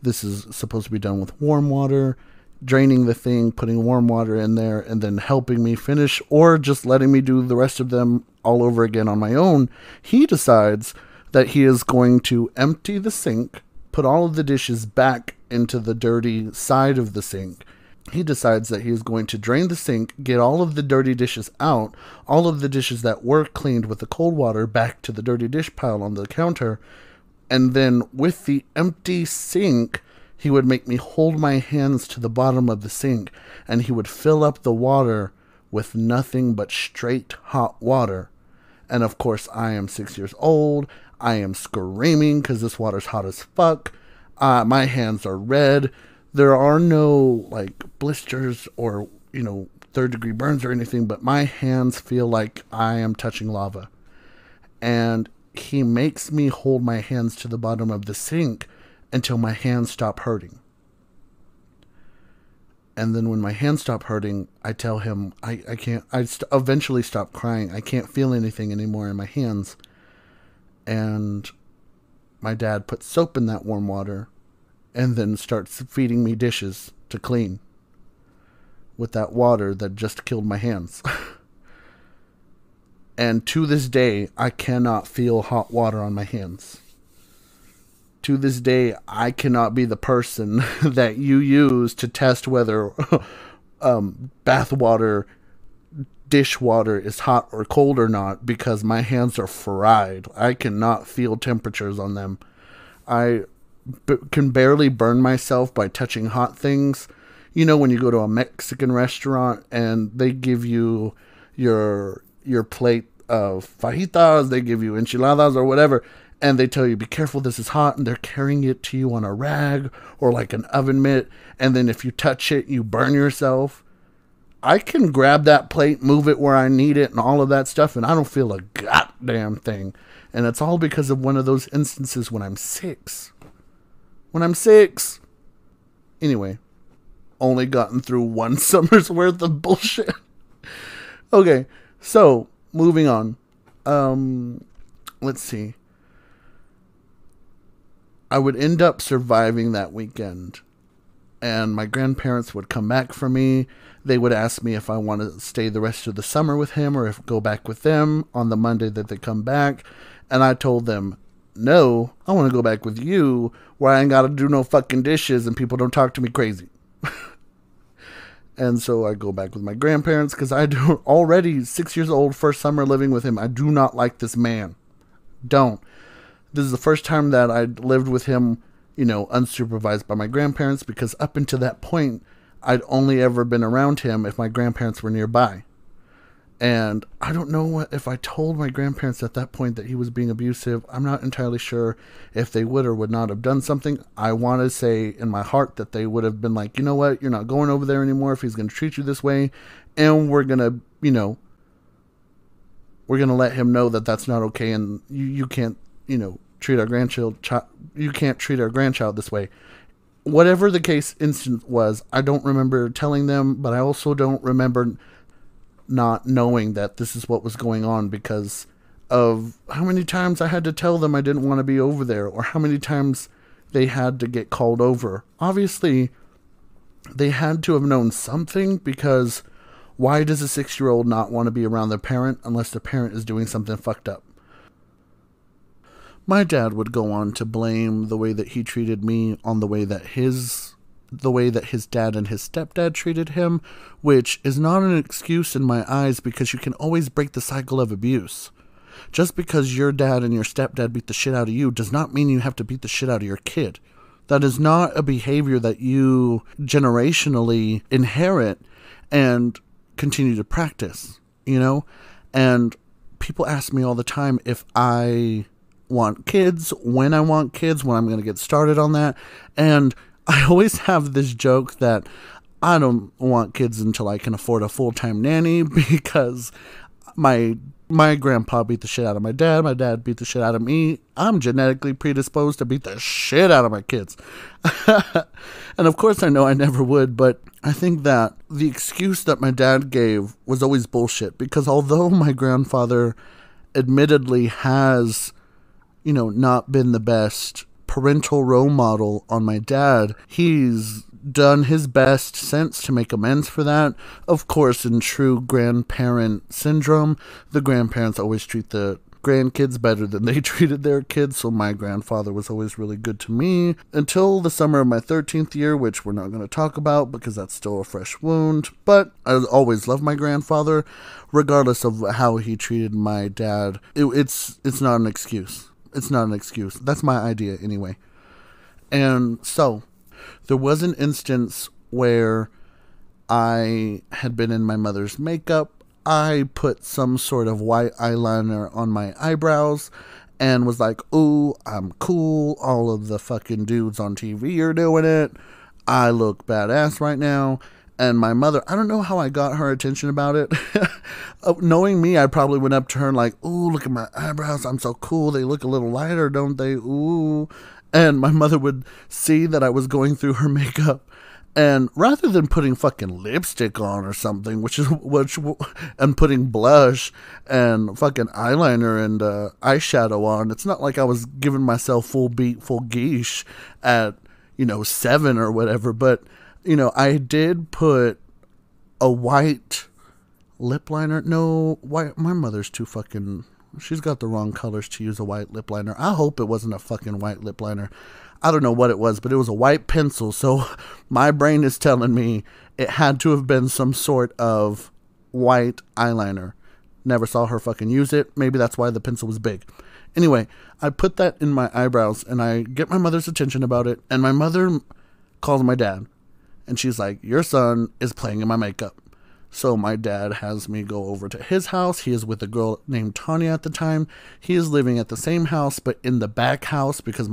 This is supposed to be done with warm water, draining the thing, putting warm water in there, and then helping me finish, or just letting me do the rest of them all over again on my own. He decides that he is going to empty the sink, put all of the dishes back into the dirty side of the sink. He decides that he is going to drain the sink, get all of the dirty dishes out, all of the dishes that were cleaned with the cold water back to the dirty dish pile on the counter, and then with the empty sink, he would make me hold my hands to the bottom of the sink, and he would fill up the water with nothing but straight hot water. And of course, I am 6 years old. I am screaming because this water's hot as fuck. My hands are red. There are no like blisters or, third-degree burns or anything, but my hands feel like I am touching lava. And he makes me hold my hands to the bottom of the sink until my hands stop hurting. And then when my hands stop hurting, I tell him I can't. Eventually stop crying. I can't feel anything anymore in my hands. And my dad puts soap in that warm water and then starts feeding me dishes to clean with that water that just killed my hands. And to this day, I cannot feel hot water on my hands. To this day, I cannot be the person that you use to test whether bath water, dishwater is hot or cold or not, because my hands are fried. I cannot feel temperatures on them. I can barely burn myself by touching hot things. When you go to a Mexican restaurant and they give you your plate of fajitas, they give you enchiladas or whatever, and they tell you, be careful, this is hot, and they're carrying it to you on a rag or like an oven mitt, and then if you touch it, you burn yourself. I can grab that plate, move it where I need it, and all of that stuff, and I don't feel a goddamn thing. And it's all because of one of those instances when I'm 6. Anyway, only gotten through one summer's worth of bullshit. Okay, so, moving on. Let's see. I would end up surviving that weekend, and my grandparents would come back for me. They would ask me if I want to stay the rest of the summer with him or if go back with them on the Monday that they come back. And I told them, no, I want to go back with you where I ain't got to do no fucking dishes and people don't talk to me crazy. And so I go back with my grandparents because I do already 6 years old, first summer living with him. I do not like this man. Don't. This is the first time that I lived with him, unsupervised by my grandparents, because up until that point, I'd only ever been around him if my grandparents were nearby. And I don't know if I told my grandparents at that point that he was being abusive. I'm not entirely sure if they would or would not have done something. I want to say in my heart that they would have been like, you know what, you're not going over there anymore if he's going to treat you this way. And we're going to, we're going to let him know that that's not okay. And you can't, treat our grandchild, you can't treat our grandchild this way. Whatever the case instant was, I don't remember telling them, but I also don't remember not knowing that this is what was going on because of how many times I had to tell them I didn't want to be over there or how many times they had to get called over. Obviously, they had to have known something because why does a 6-year-old not want to be around their parent unless the parent is doing something fucked up? My dad would go on to blame the way that he treated me on the way that his dad and his stepdad treated him, which is not an excuse in my eyes because you can always break the cycle of abuse. Just because your dad and your stepdad beat the shit out of you does not mean you have to beat the shit out of your kid. That is not a behavior that you generationally inherit and continue to practice, And people ask me all the time if I want kids, when I want kids, when I'm going to get started on that. And I always have this joke that I don't want kids until I can afford a full-time nanny because my grandpa beat the shit out of my dad beat the shit out of me. I'm genetically predisposed to beat the shit out of my kids. And of course I know I never would, but I think that the excuse that my dad gave was always bullshit because although my grandfather admittedly has not been the best parental role model on my dad. He's done his best since to make amends for that. Of course, in true grandparent syndrome, the grandparents always treat the grandkids better than they treated their kids, so my grandfather was always really good to me until the summer of my 13th year, which we're not going to talk about because that's still a fresh wound. But I always loved my grandfather, regardless of how he treated my dad. It's not an excuse. It's not an excuse. That's my idea anyway. And so there was an instance where I had been in my mother's makeup. I put some sort of white eyeliner on my eyebrows and was like, ooh, I'm cool. All of the fucking dudes on TV are doing it. I look badass right now. And my mother, I don't know how I got her attention about it. Knowing me, I probably went up to her and like, ooh, look at my eyebrows. I'm so cool. They look a little lighter, don't they? Ooh. And my mother would see that I was going through her makeup. And rather than putting fucking lipstick on or something, and putting blush and fucking eyeliner and eyeshadow on, it's not like I was giving myself full geesh at, 7 or whatever. But, I did put a white lip liner. No, white. My mother's too fucking... She's got the wrong colors to use a white lip liner. I hope it wasn't a fucking white lip liner. I don't know what it was, but it was a white pencil. So my brain is telling me it had to have been some sort of white eyeliner. Never saw her fucking use it. Maybe that's why the pencil was big. Anyway, I put that in my eyebrows and I get my mother's attention about it. And my mother calls my dad and she's like, your son is playing in my makeup. So my dad has me go over to his house. He is with a girl named Tanya at the time. He is living at the same house, but in the back house because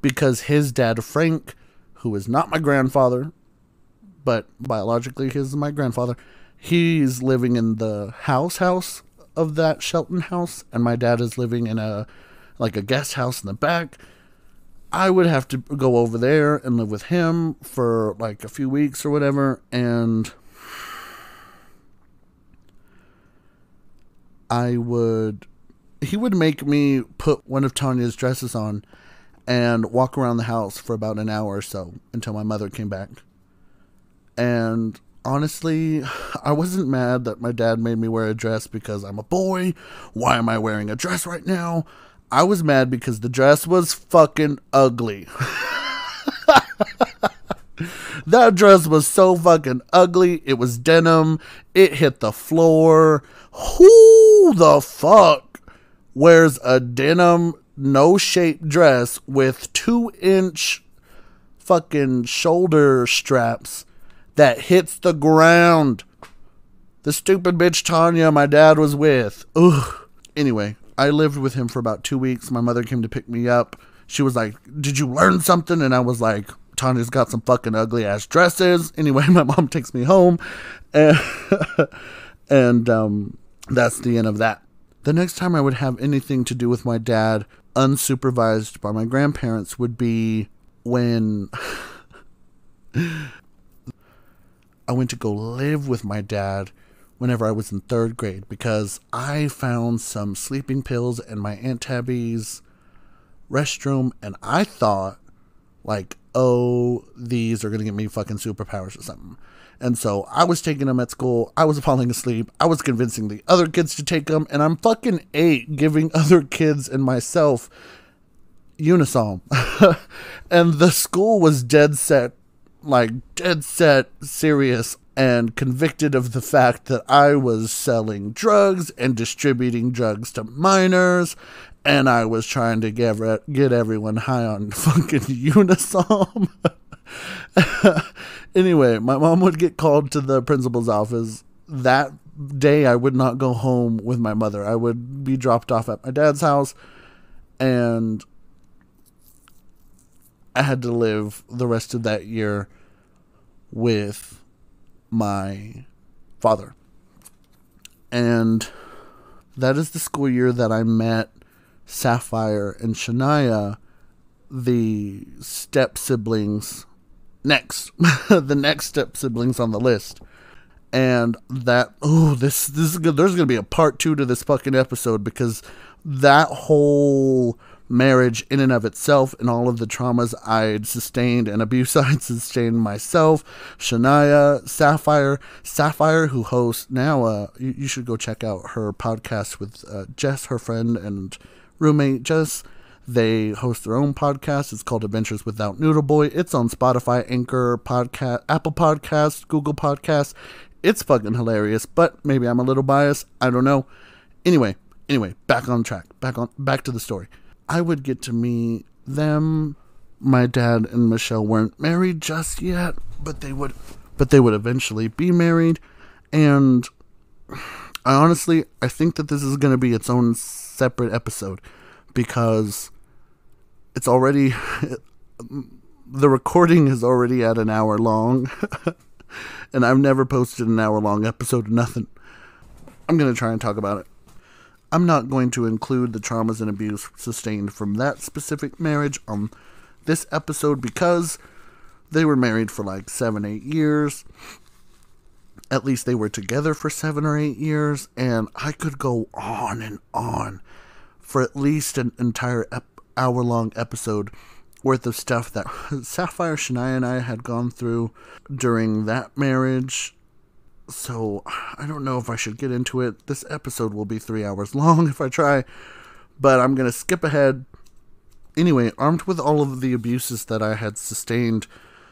because his dad, Frank, who is not my grandfather, but biologically he is my grandfather, he's living in the house of that Shelton house, and my dad is living in a guest house in the back. I would have to go over there and live with him for like a few weeks or whatever, and he would make me put one of Tanya's dresses on and walk around the house for about an hour or so until my mother came back. And honestly, I wasn't mad that my dad made me wear a dress because I'm a boy. Why am I wearing a dress right now? I was mad because the dress was fucking ugly. That dress was so fucking ugly. It was denim. It hit the floor. Who the fuck wears a denim, no-shape dress with 2-inch fucking shoulder straps that hits the ground? The stupid bitch Tanya my dad was with. Ugh. Anyway, I lived with him for about 2 weeks. My mother came to pick me up. She was like, did you learn something? And I was like, Tanya's got some fucking ugly ass dresses. Anyway, my mom takes me home. And, that's the end of that. The next time I would have anything to do with my dad, unsupervised by my grandparents, would be when I went to go live with my dad whenever I was in 3rd grade, because I found some sleeping pills in my Aunt Tabby's restroom, and I thought, like, oh, these are going to give me fucking superpowers or something. And so I was taking them at school. I was falling asleep. I was convincing the other kids to take them, and I'm fucking 8 giving other kids and myself Unisom. And the school was dead set serious and convicted of the fact that I was selling drugs and distributing drugs to minors, and I was trying to get everyone high on fucking Unisom. Anyway, my mom would get called to the principal's office. That day, I would not go home with my mother. I would be dropped off at my dad's house, and I had to live the rest of that year with my father. And that is the school year that I met Sapphire and Shania, the step siblings next. The next step siblings on the list. And that, there's going to be a part 2 to this fucking episode, because that whole marriage in and of itself and all of the traumas I'd sustained and abuse I'd sustained myself. Shania, Sapphire, who hosts now, you should go check out her podcast with Jess, her friend and roommate Jess. They host their own podcast. It's called Adventures Without Noodle Boy. It's on Spotify, Anchor, Podcast, Apple Podcasts, Google Podcasts. It's fucking hilarious, but maybe I'm a little biased. I don't know. Anyway, back on track. Back to the story. I would get to meet them. My dad and Michelle weren't married just yet, but they would eventually be married. And I think that this is going to be its own separate episode, because it's already, the recording is already at an hour long, and I've never posted an hour long episode of nothing. I'm going to try and talk about it. I'm not going to include the traumas and abuse sustained from that specific marriage on this episode, because they were married for like 7-8 years. At least they were together for 7 or 8 years, and I could go on and on for at least an entire hour-long episode worth of stuff that Sapphire, Shania, and I had gone through during that marriage. So, I don't know if I should get into it. This episode will be 3 hours long if I try, but I'm going to skip ahead. Anyway, armed with all of the abuses that I had sustained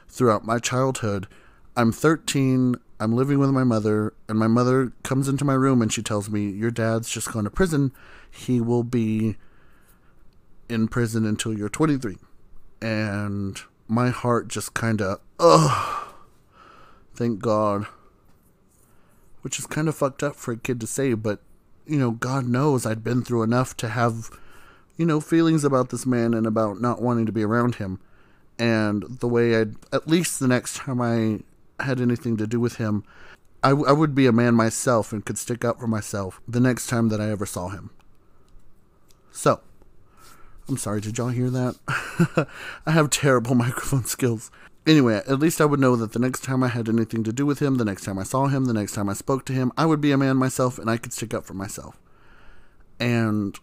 throughout my childhood, I'm 13, I'm living with my mother, and my mother comes into my room and she tells me, your dad's just gone to prison. He will be in prison until you're 23. And my heart just kind of, thank God. Which is kind of fucked up for a kid to say, but, God knows I'd been through enough to have, feelings about this man and about not wanting to be around him. And the way at least the next time I had anything to do with him, I would be a man myself and could stick up for myself the next time that I ever saw him. So, I'm sorry, did y'all hear that? I have terrible microphone skills. Anyway, at least I would know that the next time I had anything to do with him, the next time I saw him, the next time I spoke to him, I would be a man myself and I could stick up for myself. And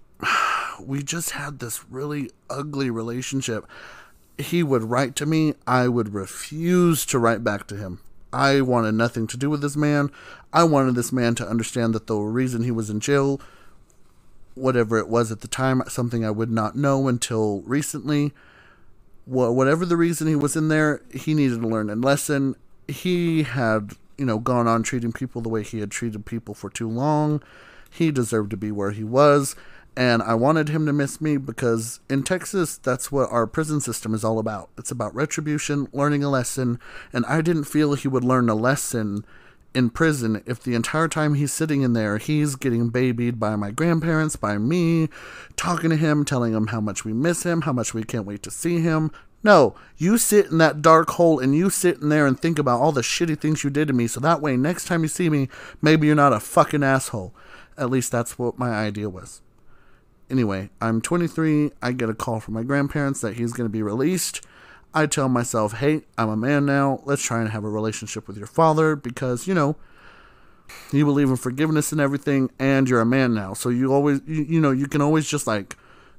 we just had this really ugly relationship. He would write to me. I would refuse to write back to him. I wanted nothing to do with this man. I wanted this man to understand that the reason he was in jail, whatever it was at the time, something I would not know until recently, whatever the reason he was in there, he needed to learn a lesson. He had, gone on treating people the way he had treated people for too long. He deserved to be where he was. And I wanted him to miss me because in Texas, that's what our prison system is all about. It's about retribution, learning a lesson. And I didn't feel he would learn a lesson in prison if the entire time he's sitting in there, he's getting babied by my grandparents, by me, talking to him, telling him how much we miss him, how much we can't wait to see him. No, you sit in that dark hole and you sit in there and think about all the shitty things you did to me, so that way next time you see me, maybe you're not a fucking asshole. At least that's what my idea was. Anyway, I'm 23, I get a call from my grandparents that he's going to be released. I tell myself, hey, I'm a man now, let's try and have a relationship with your father, because, you believe in forgiveness and everything, and you're a man now, so you always, you can always just,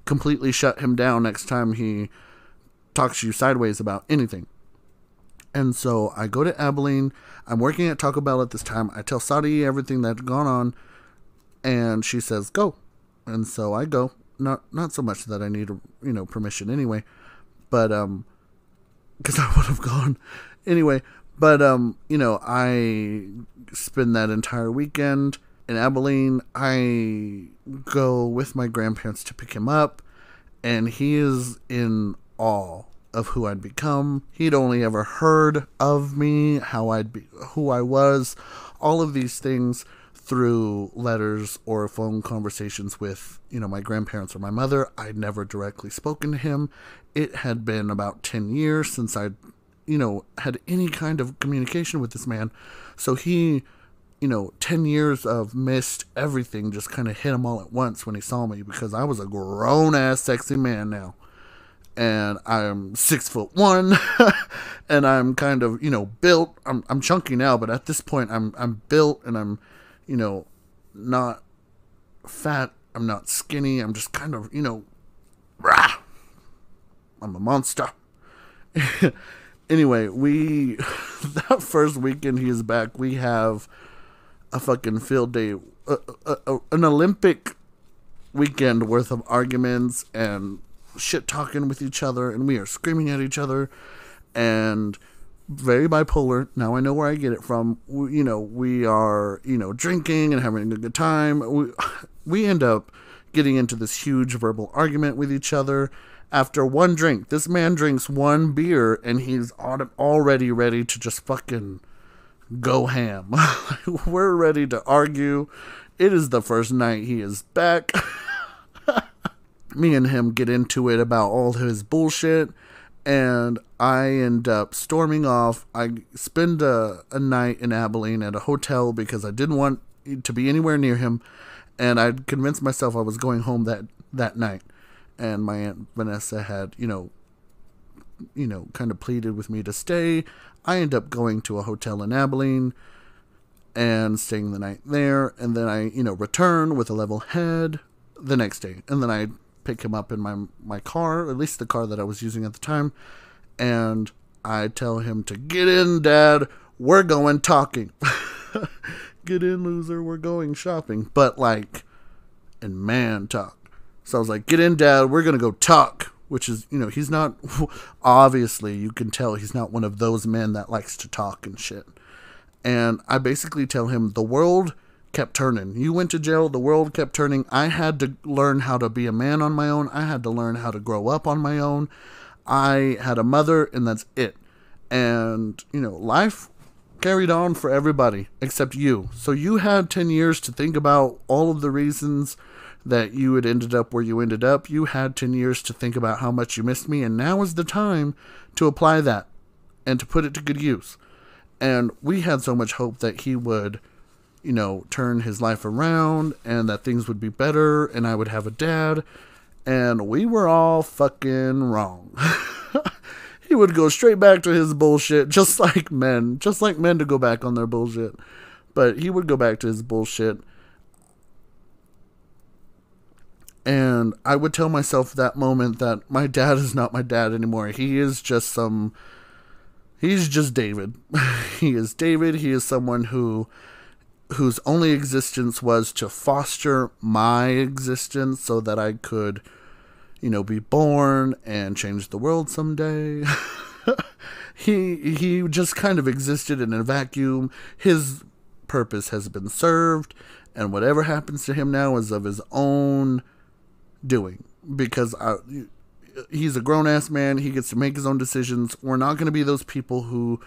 completely shut him down next time he talks to you sideways about anything. And so I go to Abilene, I'm working at Taco Bell at this time, I tell Saudi everything that's gone on, and she says, go. And so I go, not so much that I need, permission anyway, but, because I would have gone anyway. But, I spend that entire weekend in Abilene. I go with my grandparents to pick him up, and he is in awe of who I'd become. He'd only ever heard of me, who I was, all of these things through letters or phone conversations with, my grandparents or my mother. I'd never directly spoken to him. It had been about 10 years since I'd, had any kind of communication with this man. So he, 10 years of missed everything just kind of hit him all at once when he saw me, because I was a grown-ass sexy man now. And I'm 6'1", and I'm kind of, built. I'm chunky now, but at this point I'm built, and I'm, not fat. I'm not skinny. I'm just kind of, rah. I'm a monster. Anyway, that first weekend he is back, we have a fucking field day, an Olympic weekend worth of arguments and shit talking with each other, and we are screaming at each other, and very bipolar. Now I know where I get it from. We are, drinking and having a good time. We end up getting into this huge verbal argument with each other. After one drink, this man drinks one beer and he's already ready to just fucking go ham. We're ready to argue. It is the first night he is back. Me and him get into it about all his bullshit, and I end up storming off. I spend a night in Abilene at a hotel because I didn't want to be anywhere near him, and I'd convinced myself I was going home that night. And my Aunt Vanessa had, kind of pleaded with me to stay. I end up going to a hotel in Abilene and staying the night there. And then I, return with a level head the next day. And then I pick him up in my car, at least the car that I was using at the time. And I tell him to get in, Dad. We're going talking. Get in, loser. We're going shopping. But in man talk. So I was like, get in, Dad, we're going to go talk, which is, he's not, obviously, you can tell he's not one of those men that likes to talk and shit. And I basically tell him, the world kept turning. You went to jail, the world kept turning. I had to learn how to be a man on my own. I had to learn how to grow up on my own. I had a mother, and that's it. And, life carried on for everybody except you. So you had 10 years to think about all of the reasons that you had ended up where you ended up. You had 10 years to think about how much you missed me, and now is the time to apply that and to put it to good use. And we had so much hope that he would, turn his life around and that things would be better and I would have a dad. And we were all fucking wrong. He would go straight back to his bullshit, just like men to go back on their bullshit. But he would go back to his bullshit. And I would tell myself that moment that my dad is not my dad anymore. He is just he's just David. He is David. He is someone whose only existence was to foster my existence so that I could, be born and change the world someday. He just kind of existed in a vacuum. His purpose has been served, and whatever happens to him now is of his own doing, because he's a grown-ass man. He gets to make his own decisions. We're not going to be those people who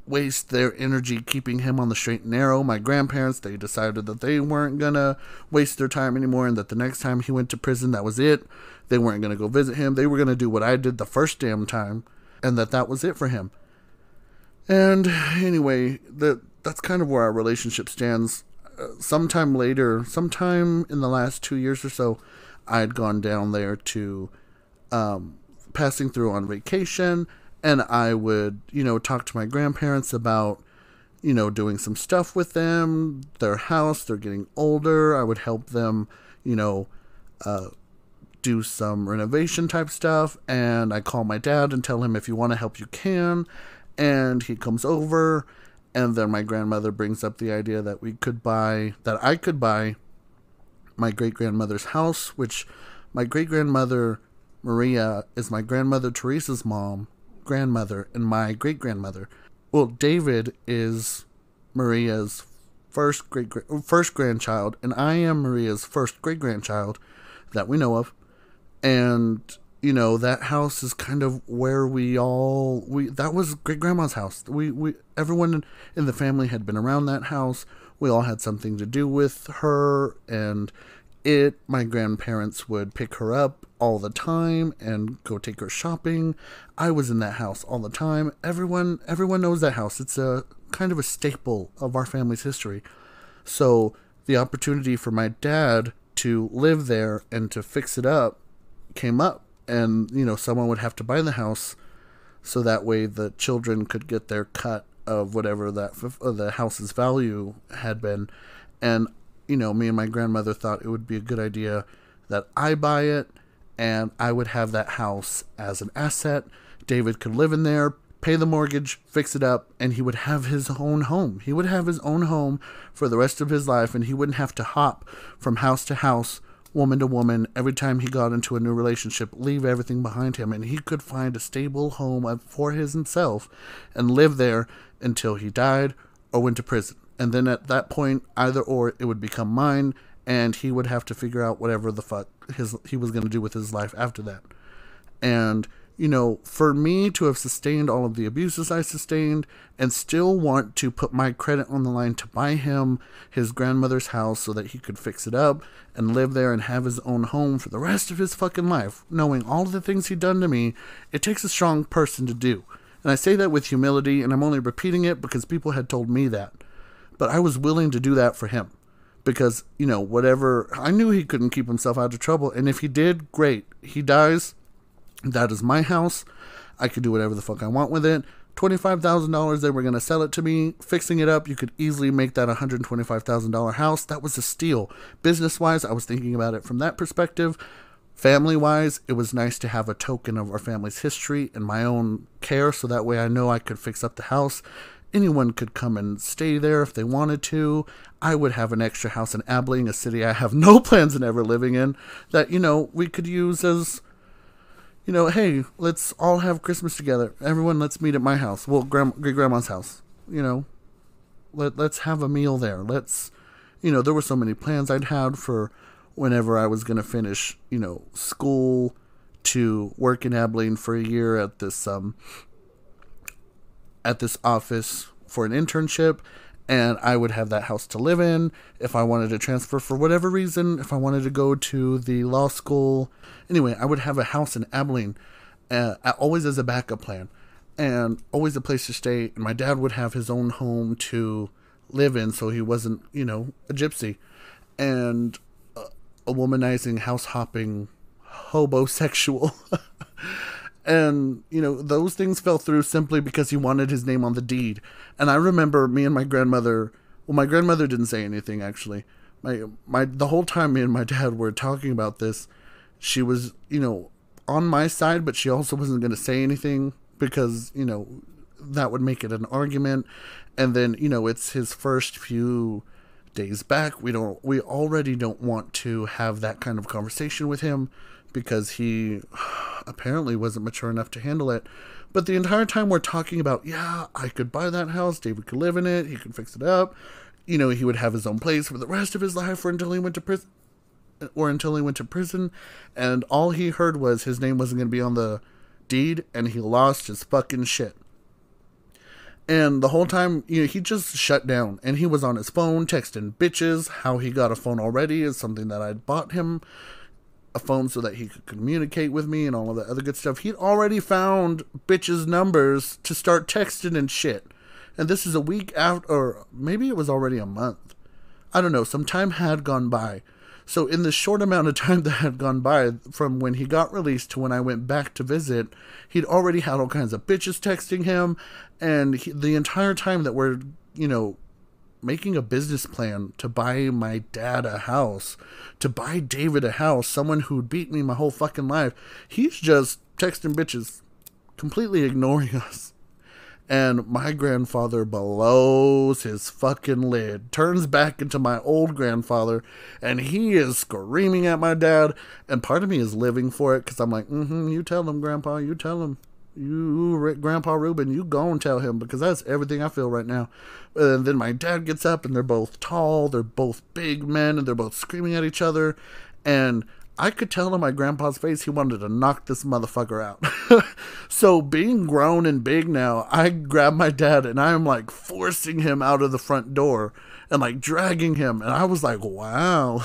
waste their energy keeping him on the straight and narrow. My grandparents, they decided that they weren't going to waste their time anymore, and that the next time he went to prison, that was it. They weren't going to go visit him. They were going to do what I did the first damn time, and that was it for him. And anyway, that's kind of where our relationship stands. Sometime later, sometime in the last 2 years or so, I had gone down there to passing through on vacation, and I would, talk to my grandparents about, doing some stuff with them, their house. They're getting older. I would help them, do some renovation type stuff, and I call my dad and tell him, if you want to help, you can. And he comes over, and then my grandmother brings up the idea that I could buy my great-grandmother's house, which my great-grandmother Maria is my grandmother Teresa's grandmother, and my great-grandmother. Well, David is Maria's first grandchild, and I am Maria's first great-grandchild that we know of. And, that house is kind of where that was great-grandma's house. Everyone in the family had been around that house. We all had something to do with her, and my grandparents would pick her up all the time and go take her shopping. I was in that house all the time. Everyone knows that house. It's a kind of a staple of our family's history. So the opportunity for my dad to live there and to fix it up came up, and someone would have to buy the house so that way the children could get their cut of whatever the house's value had been. And me and my grandmother thought it would be a good idea that I buy it, and I would have that house as an asset. David could live in there, pay the mortgage, fix it up, and he would have his own home. He would have his own home for the rest of his life, and he wouldn't have to hop from house to house, woman to woman, every time he got into a new relationship, leave everything behind him, and he could find a stable home for himself and live there until he died or went to prison. And then at that point, either or, it would become mine, and he would have to figure out whatever the fuck he was going to do with his life after that. And, you know, for me to have sustained all of the abuses I sustained and still want to put my credit on the line to buy him his grandmother's house so that he could fix it up and live there and have his own home for the rest of his fucking life, knowing all of the things he'd done to me, it takes a strong person to do. And I say that with humility, and I'm only repeating it because people had told me that. But I was willing to do that for him. Because, you know, whatever, I knew he couldn't keep himself out of trouble. And if he did, great. He dies. That is my house. I could do whatever the fuck I want with it. $25,000, they were going to sell it to me. Fixing it up, you could easily make that $125,000 house. That was a steal. Business-wise, I was thinking about it from that perspective. Family-wise, it was nice to have a token of our family's history and my own care, so that way I know I could fix up the house. Anyone could come and stay there if they wanted to. I would have an extra house in Abilene, a city I have no plans on ever living in, that, you know, we could use as, you know, hey, let's all have Christmas together. Everyone, let's meet at my house. Well, great-grandma's house. You know, let's have a meal there. Let's, you know, there were so many plans I'd had for whenever I was going to finish, you know, school to work in Abilene for a year at this office for an internship, and I would have that house to live in. If I wanted to transfer for whatever reason, if I wanted to go to the law school, anyway, I would have a house in Abilene, always as a backup plan, and always a place to stay. And my dad would have his own home to live in, so he wasn't, you know, a gypsy, and a womanizing, house-hopping, hobosexual. And, you know, those things fell through simply because he wanted his name on the deed. And I remember me and my grandmother, well, my grandmother didn't say anything, actually. The whole time me and my dad were talking about this, she was, you know, on my side, but she also wasn't going to say anything because, you know, that would make it an argument. And then, you know, it's his first few days back. We already don't want to have that kind of conversation with him because he apparently wasn't mature enough to handle it. But the entire time we're talking about, yeah, I could buy that house, David could live in it, he could fix it up, you know, he would have his own place for the rest of his life or until he went to prison, and all he heard was his name wasn't going to be on the deed, and he lost his fucking shit. And the whole time, you know, he just shut down, and he was on his phone texting bitches. How he got a phone already is something that I'd bought him a phone so that he could communicate with me and all of that other good stuff. He'd already found bitches' numbers to start texting and shit. And this is a week after, or maybe it was already a month. I don't know. Some time had gone by. So in the short amount of time that had gone by from when he got released to when I went back to visit, he'd already had all kinds of bitches texting him. And the entire time that we're, you know, making a business plan to buy my dad a house, to buy David a house, someone who'd beat me my whole fucking life, he's just texting bitches, completely ignoring us. And my grandfather blows his fucking lid, turns back into my old grandfather, and he is screaming at my dad, and part of me is living for it, because I'm like, you tell him, Grandpa, you tell him. You, Grandpa Ruben, you go and tell him, because that's everything I feel right now. And then my dad gets up, and they're both tall, they're both big men, and they're both screaming at each other, and I could tell on my grandpa's face he wanted to knock this motherfucker out. So being grown and big now, I grab my dad, and I'm like forcing him out of the front door, and like dragging him, and I was like, wow.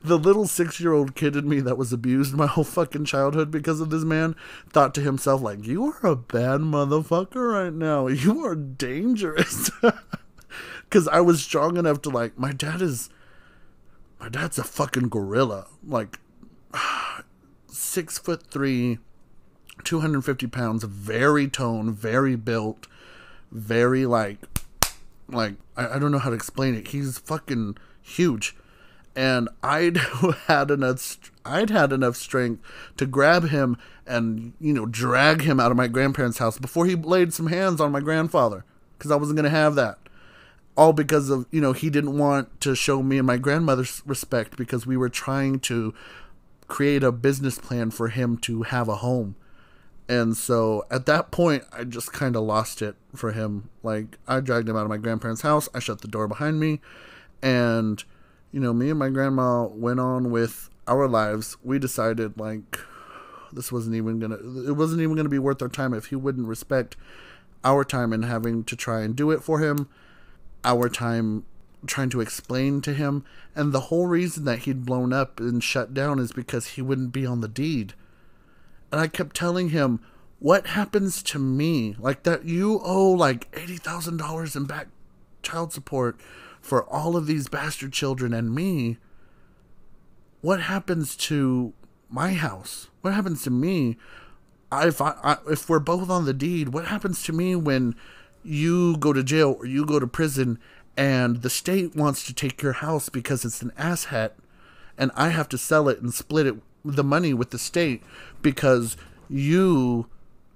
The little 6-year-old kid in me that was abused my whole fucking childhood because of this man thought to himself, like, you are a bad motherfucker right now. You are dangerous. Because I was strong enough to, like, my dad's a fucking gorilla. Like, 6'3", 250 pounds, very toned, very built, very like I don't know how to explain it. He's fucking huge, and I I'd had enough strength to grab him and, drag him out of my grandparents' house before he laid some hands on my grandfather, because I wasn't going to have that. All because of, he didn't want to show me and my grandmother respect, because we were trying to create a business plan for him to have a home. And so at that point, I just kind of lost it for him. Like, I dragged him out of my grandparents' house. I shut the door behind me. And, me and my grandma went on with our lives. We decided, like, it wasn't even going to be worth our time if he wouldn't respect our time in having to try and do it for him, our time trying to explain to him. And the whole reason that he'd blown up and shut down is because he wouldn't be on the deed. And I kept telling him, what happens to me? Like, that you owe like $80,000 in back child support for all of these bastard children and me. What happens to my house? What happens to me? If we're both on the deed, what happens to me when you go to jail or you go to prison and the state wants to take your house because it's an asshat, and I have to sell it and split the money with the state because you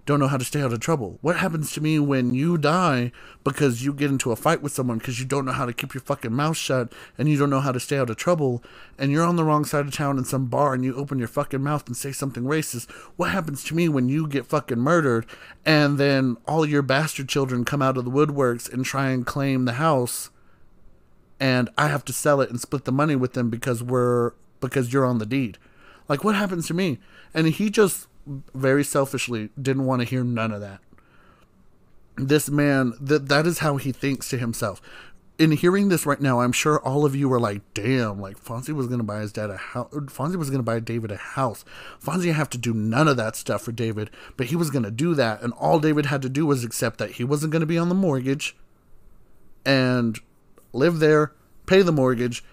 don't know how to stay out of trouble? What happens to me when you die because you get into a fight with someone because you don't know how to keep your fucking mouth shut and you don't know how to stay out of trouble, and you're on the wrong side of town in some bar and you open your fucking mouth and say something racist? What happens to me when you get fucking murdered and then all your bastard children come out of the woodworks and try and claim the house and I have to sell it and split the money with them because you're on the deed? Like, what happens to me? And he just very selfishly didn't want to hear none of that. This man, that is how he thinks to himself. In hearing this right now, I'm sure all of you are like, damn, like, Fonzie was going to buy his dad a house. Fonzie was going to buy David a house. Fonzie have to do none of that stuff for David, but he was going to do that. And all David had to do was accept that he wasn't going to be on the mortgage and live there, pay the mortgage,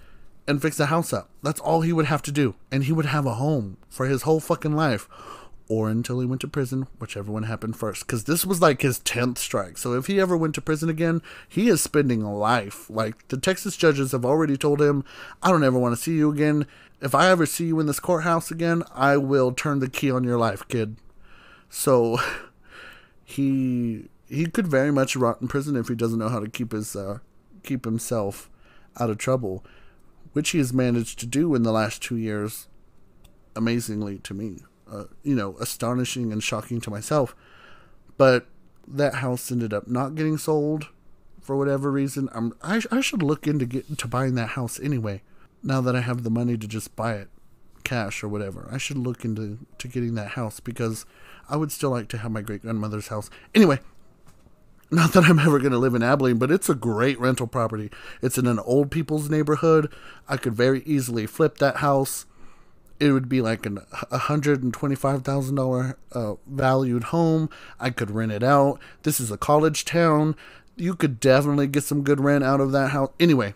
and fix the house up. That's all he would have to do. And he would have a home for his whole fucking life. Or until he went to prison, whichever one happened first. Because this was like his 10th strike. So if he ever went to prison again, he is spending a life. Like, the Texas judges have already told him, I don't ever want to see you again. If I ever see you in this courthouse again, I will turn the key on your life, kid. So he could very much rot in prison if he doesn't know how to keep himself out of trouble, which he has managed to do in the last 2 years, amazingly to me. Astonishing and shocking to myself. But that house ended up not getting sold for whatever reason. I should look into buying that house anyway. Now that I have the money to just buy it cash or whatever, I should look into getting that house, because I would still like to have my great grandmother's house. Anyway, not that I'm ever going to live in Abilene, but it's a great rental property. It's in an old people's neighborhood. I could very easily flip that house. It would be like a $125,000 valued home. I could rent it out. This is a college town. You could definitely get some good rent out of that house. Anyway,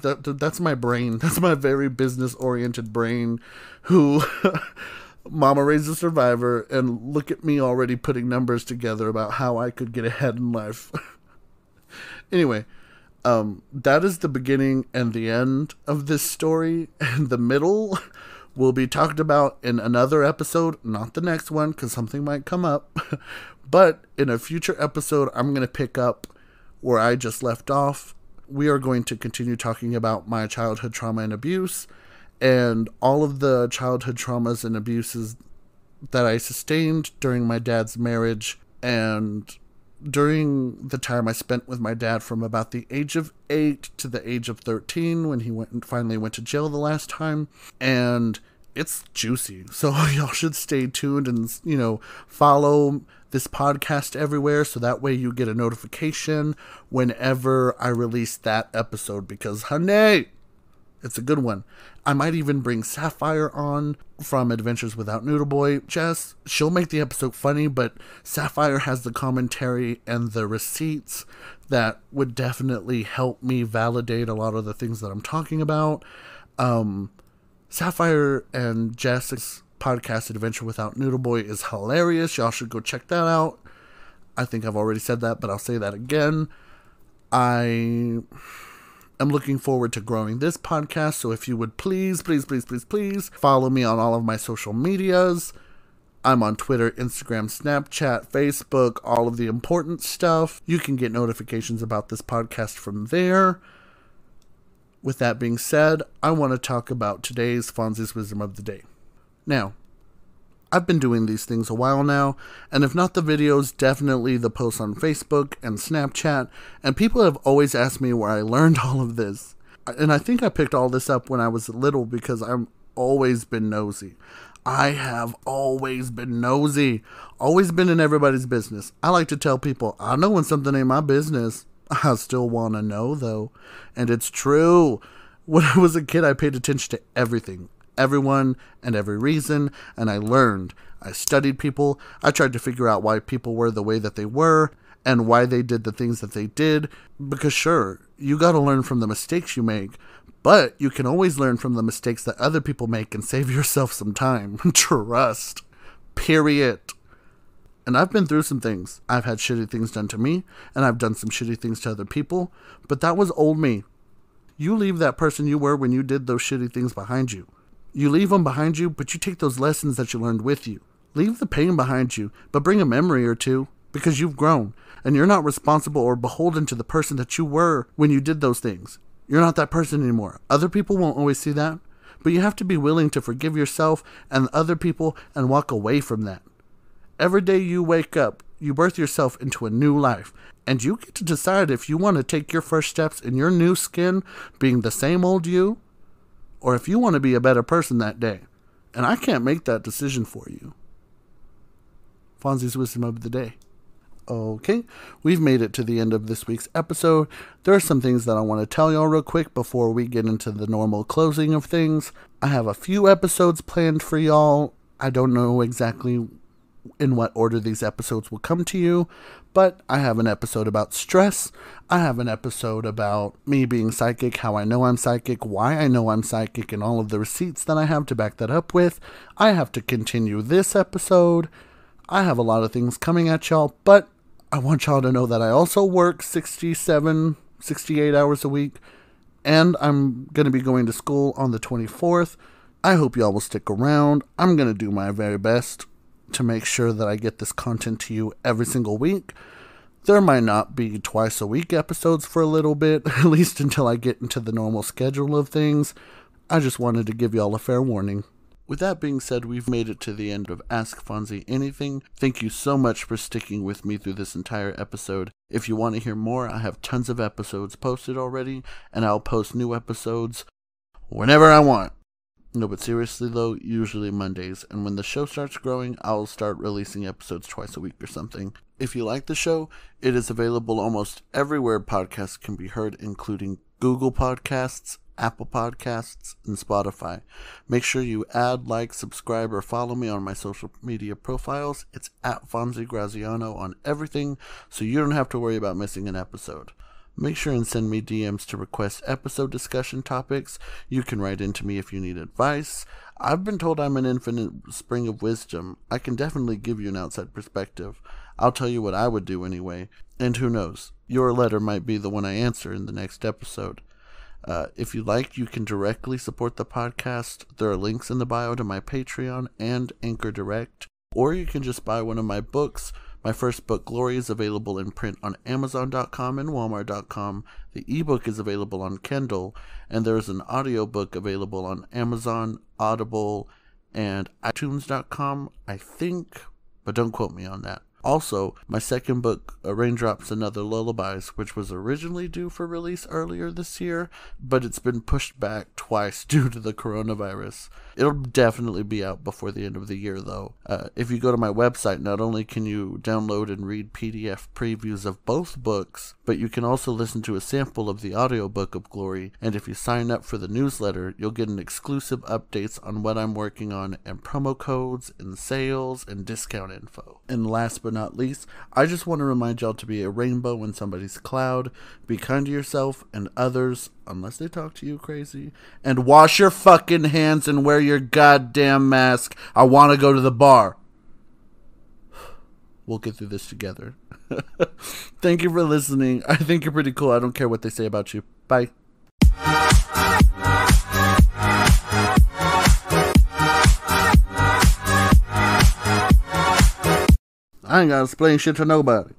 that's my brain. That's my very business-oriented brain who mama raised a survivor, and look at me already putting numbers together about how I could get ahead in life. Anyway, that is the beginning and the end of this story, and the middle will be talked about in another episode, not the next one, because something might come up. But in a future episode, I'm going to pick up where I just left off. We are going to continue talking about my childhood trauma and abuse, and all of the childhood traumas and abuses that I sustained during my dad's marriage, and during the time I spent with my dad from about the age of 8 to the age of 13, when he finally went to jail the last time. And it's juicy. So y'all should stay tuned and, follow this podcast everywhere, so that way you get a notification whenever I release that episode, because, honey, it's a good one. I might even bring Sapphire on from Adventures Without Noodle Boy. Jess, she'll make the episode funny, but Sapphire has the commentary and the receipts that would definitely help me validate a lot of the things that I'm talking about. Sapphire and Jess's podcast, Adventure Without Noodle Boy, is hilarious. Y'all should go check that out. I think I've already said that, but I'll say that again. I am looking forward to growing this podcast. So if you would please follow me on all of my social medias. I'm on Twitter, Instagram, Snapchat, Facebook, all of the important stuff. You can get notifications about this podcast from there. With that being said, I want to talk about today's Fonzie's Wisdom of the Day. Now, I've been doing these things a while now, and if not the videos, definitely the posts on Facebook and Snapchat, and people have always asked me where I learned all of this. And I think I picked all this up when I was little because I've always been nosy. I have always been nosy. Always been in everybody's business. I like to tell people, I know when something ain't my business. I still want to know, though. And it's true. When I was a kid, I paid attention to everything. Everyone and every reason. And I learned. I studied people. I tried to figure out why people were the way that they were. And why they did the things that they did. Because sure, you got to learn from the mistakes you make. But you can always learn from the mistakes that other people make and save yourself some time. Trust. Period. And I've been through some things. I've had shitty things done to me, and I've done some shitty things to other people, but that was old me. You leave that person you were when you did those shitty things behind you. You leave them behind you, but you take those lessons that you learned with you. Leave the pain behind you, but bring a memory or two, because you've grown, and you're not responsible or beholden to the person that you were when you did those things. You're not that person anymore. Other people won't always see that, but you have to be willing to forgive yourself and other people and walk away from that. Every day you wake up, you birth yourself into a new life, and you get to decide if you want to take your first steps in your new skin, being the same old you, or if you want to be a better person that day. And I can't make that decision for you. Fonzie's Wisdom of the Day. Okay, we've made it to the end of this week's episode. There are some things that I want to tell y'all real quick before we get into the normal closing of things. I have a few episodes planned for y'all. I don't know exactly in what order these episodes will come to you, but I have an episode about stress. I have an episode about me being psychic, how I know I'm psychic, why I know I'm psychic, and all of the receipts that I have to back that up with. I have to continue this episode. I have a lot of things coming at y'all, but I want y'all to know that I also work 67, 68 hours a week, and I'm going to be going to school on the 24th. I hope y'all will stick around. I'm going to do my very best to make sure that I get this content to you every single week. There might not be twice a week episodes for a little bit, at least until I get into the normal schedule of things. I just wanted to give y'all a fair warning. With that being said, we've made it to the end of Ask Fonzie Anything. Thank you so much for sticking with me through this entire episode. If you want to hear more, I have tons of episodes posted already, and I'll post new episodes whenever I want. No, but seriously though, usually Mondays, and when the show starts growing, I'll start releasing episodes twice a week or something. If you like the show, it is available almost everywhere podcasts can be heard, including Google Podcasts, Apple Podcasts, and Spotify. Make sure you add, like, subscribe, or follow me on my social media profiles. It's at Fonzie Graziano on everything, so you don't have to worry about missing an episode. Make sure and send me DMs to request episode discussion topics. You can write into me if you need advice. I've been told I'm an infinite spring of wisdom. I can definitely give you an outside perspective. I'll tell you what I would do anyway. And who knows, your letter might be the one I answer in the next episode. If you like, you can directly support the podcast. There are links in the bio to my Patreon and Anchor Direct. Or you can just buy one of my books. My first book, Glory, is available in print on Amazon.com and Walmart.com. The ebook is available on Kindle, and there is an audiobook available on Amazon, Audible, and iTunes.com, I think, but don't quote me on that. Also, my second book, Raindrops and Other Lullabies, which was originally due for release earlier this year, but it's been pushed back twice due to the coronavirus. It'll definitely be out before the end of the year, though. If you go to my website, not only can you download and read PDF previews of both books, but you can also listen to a sample of the audiobook of Glory, and if you sign up for the newsletter, you'll get an exclusive updates on what I'm working on, and promo codes, and sales, and discount info. And last but not least, I just want to remind y'all to be a rainbow in somebody's cloud, be kind to yourself and others, unless they talk to you crazy, and wash your fucking hands and wear your goddamn mask. I want to go to the bar. We'll get through this together. Thank you for listening. I think you're pretty cool. I don't care what they say about you. Bye. I ain't gotta explain shit to nobody.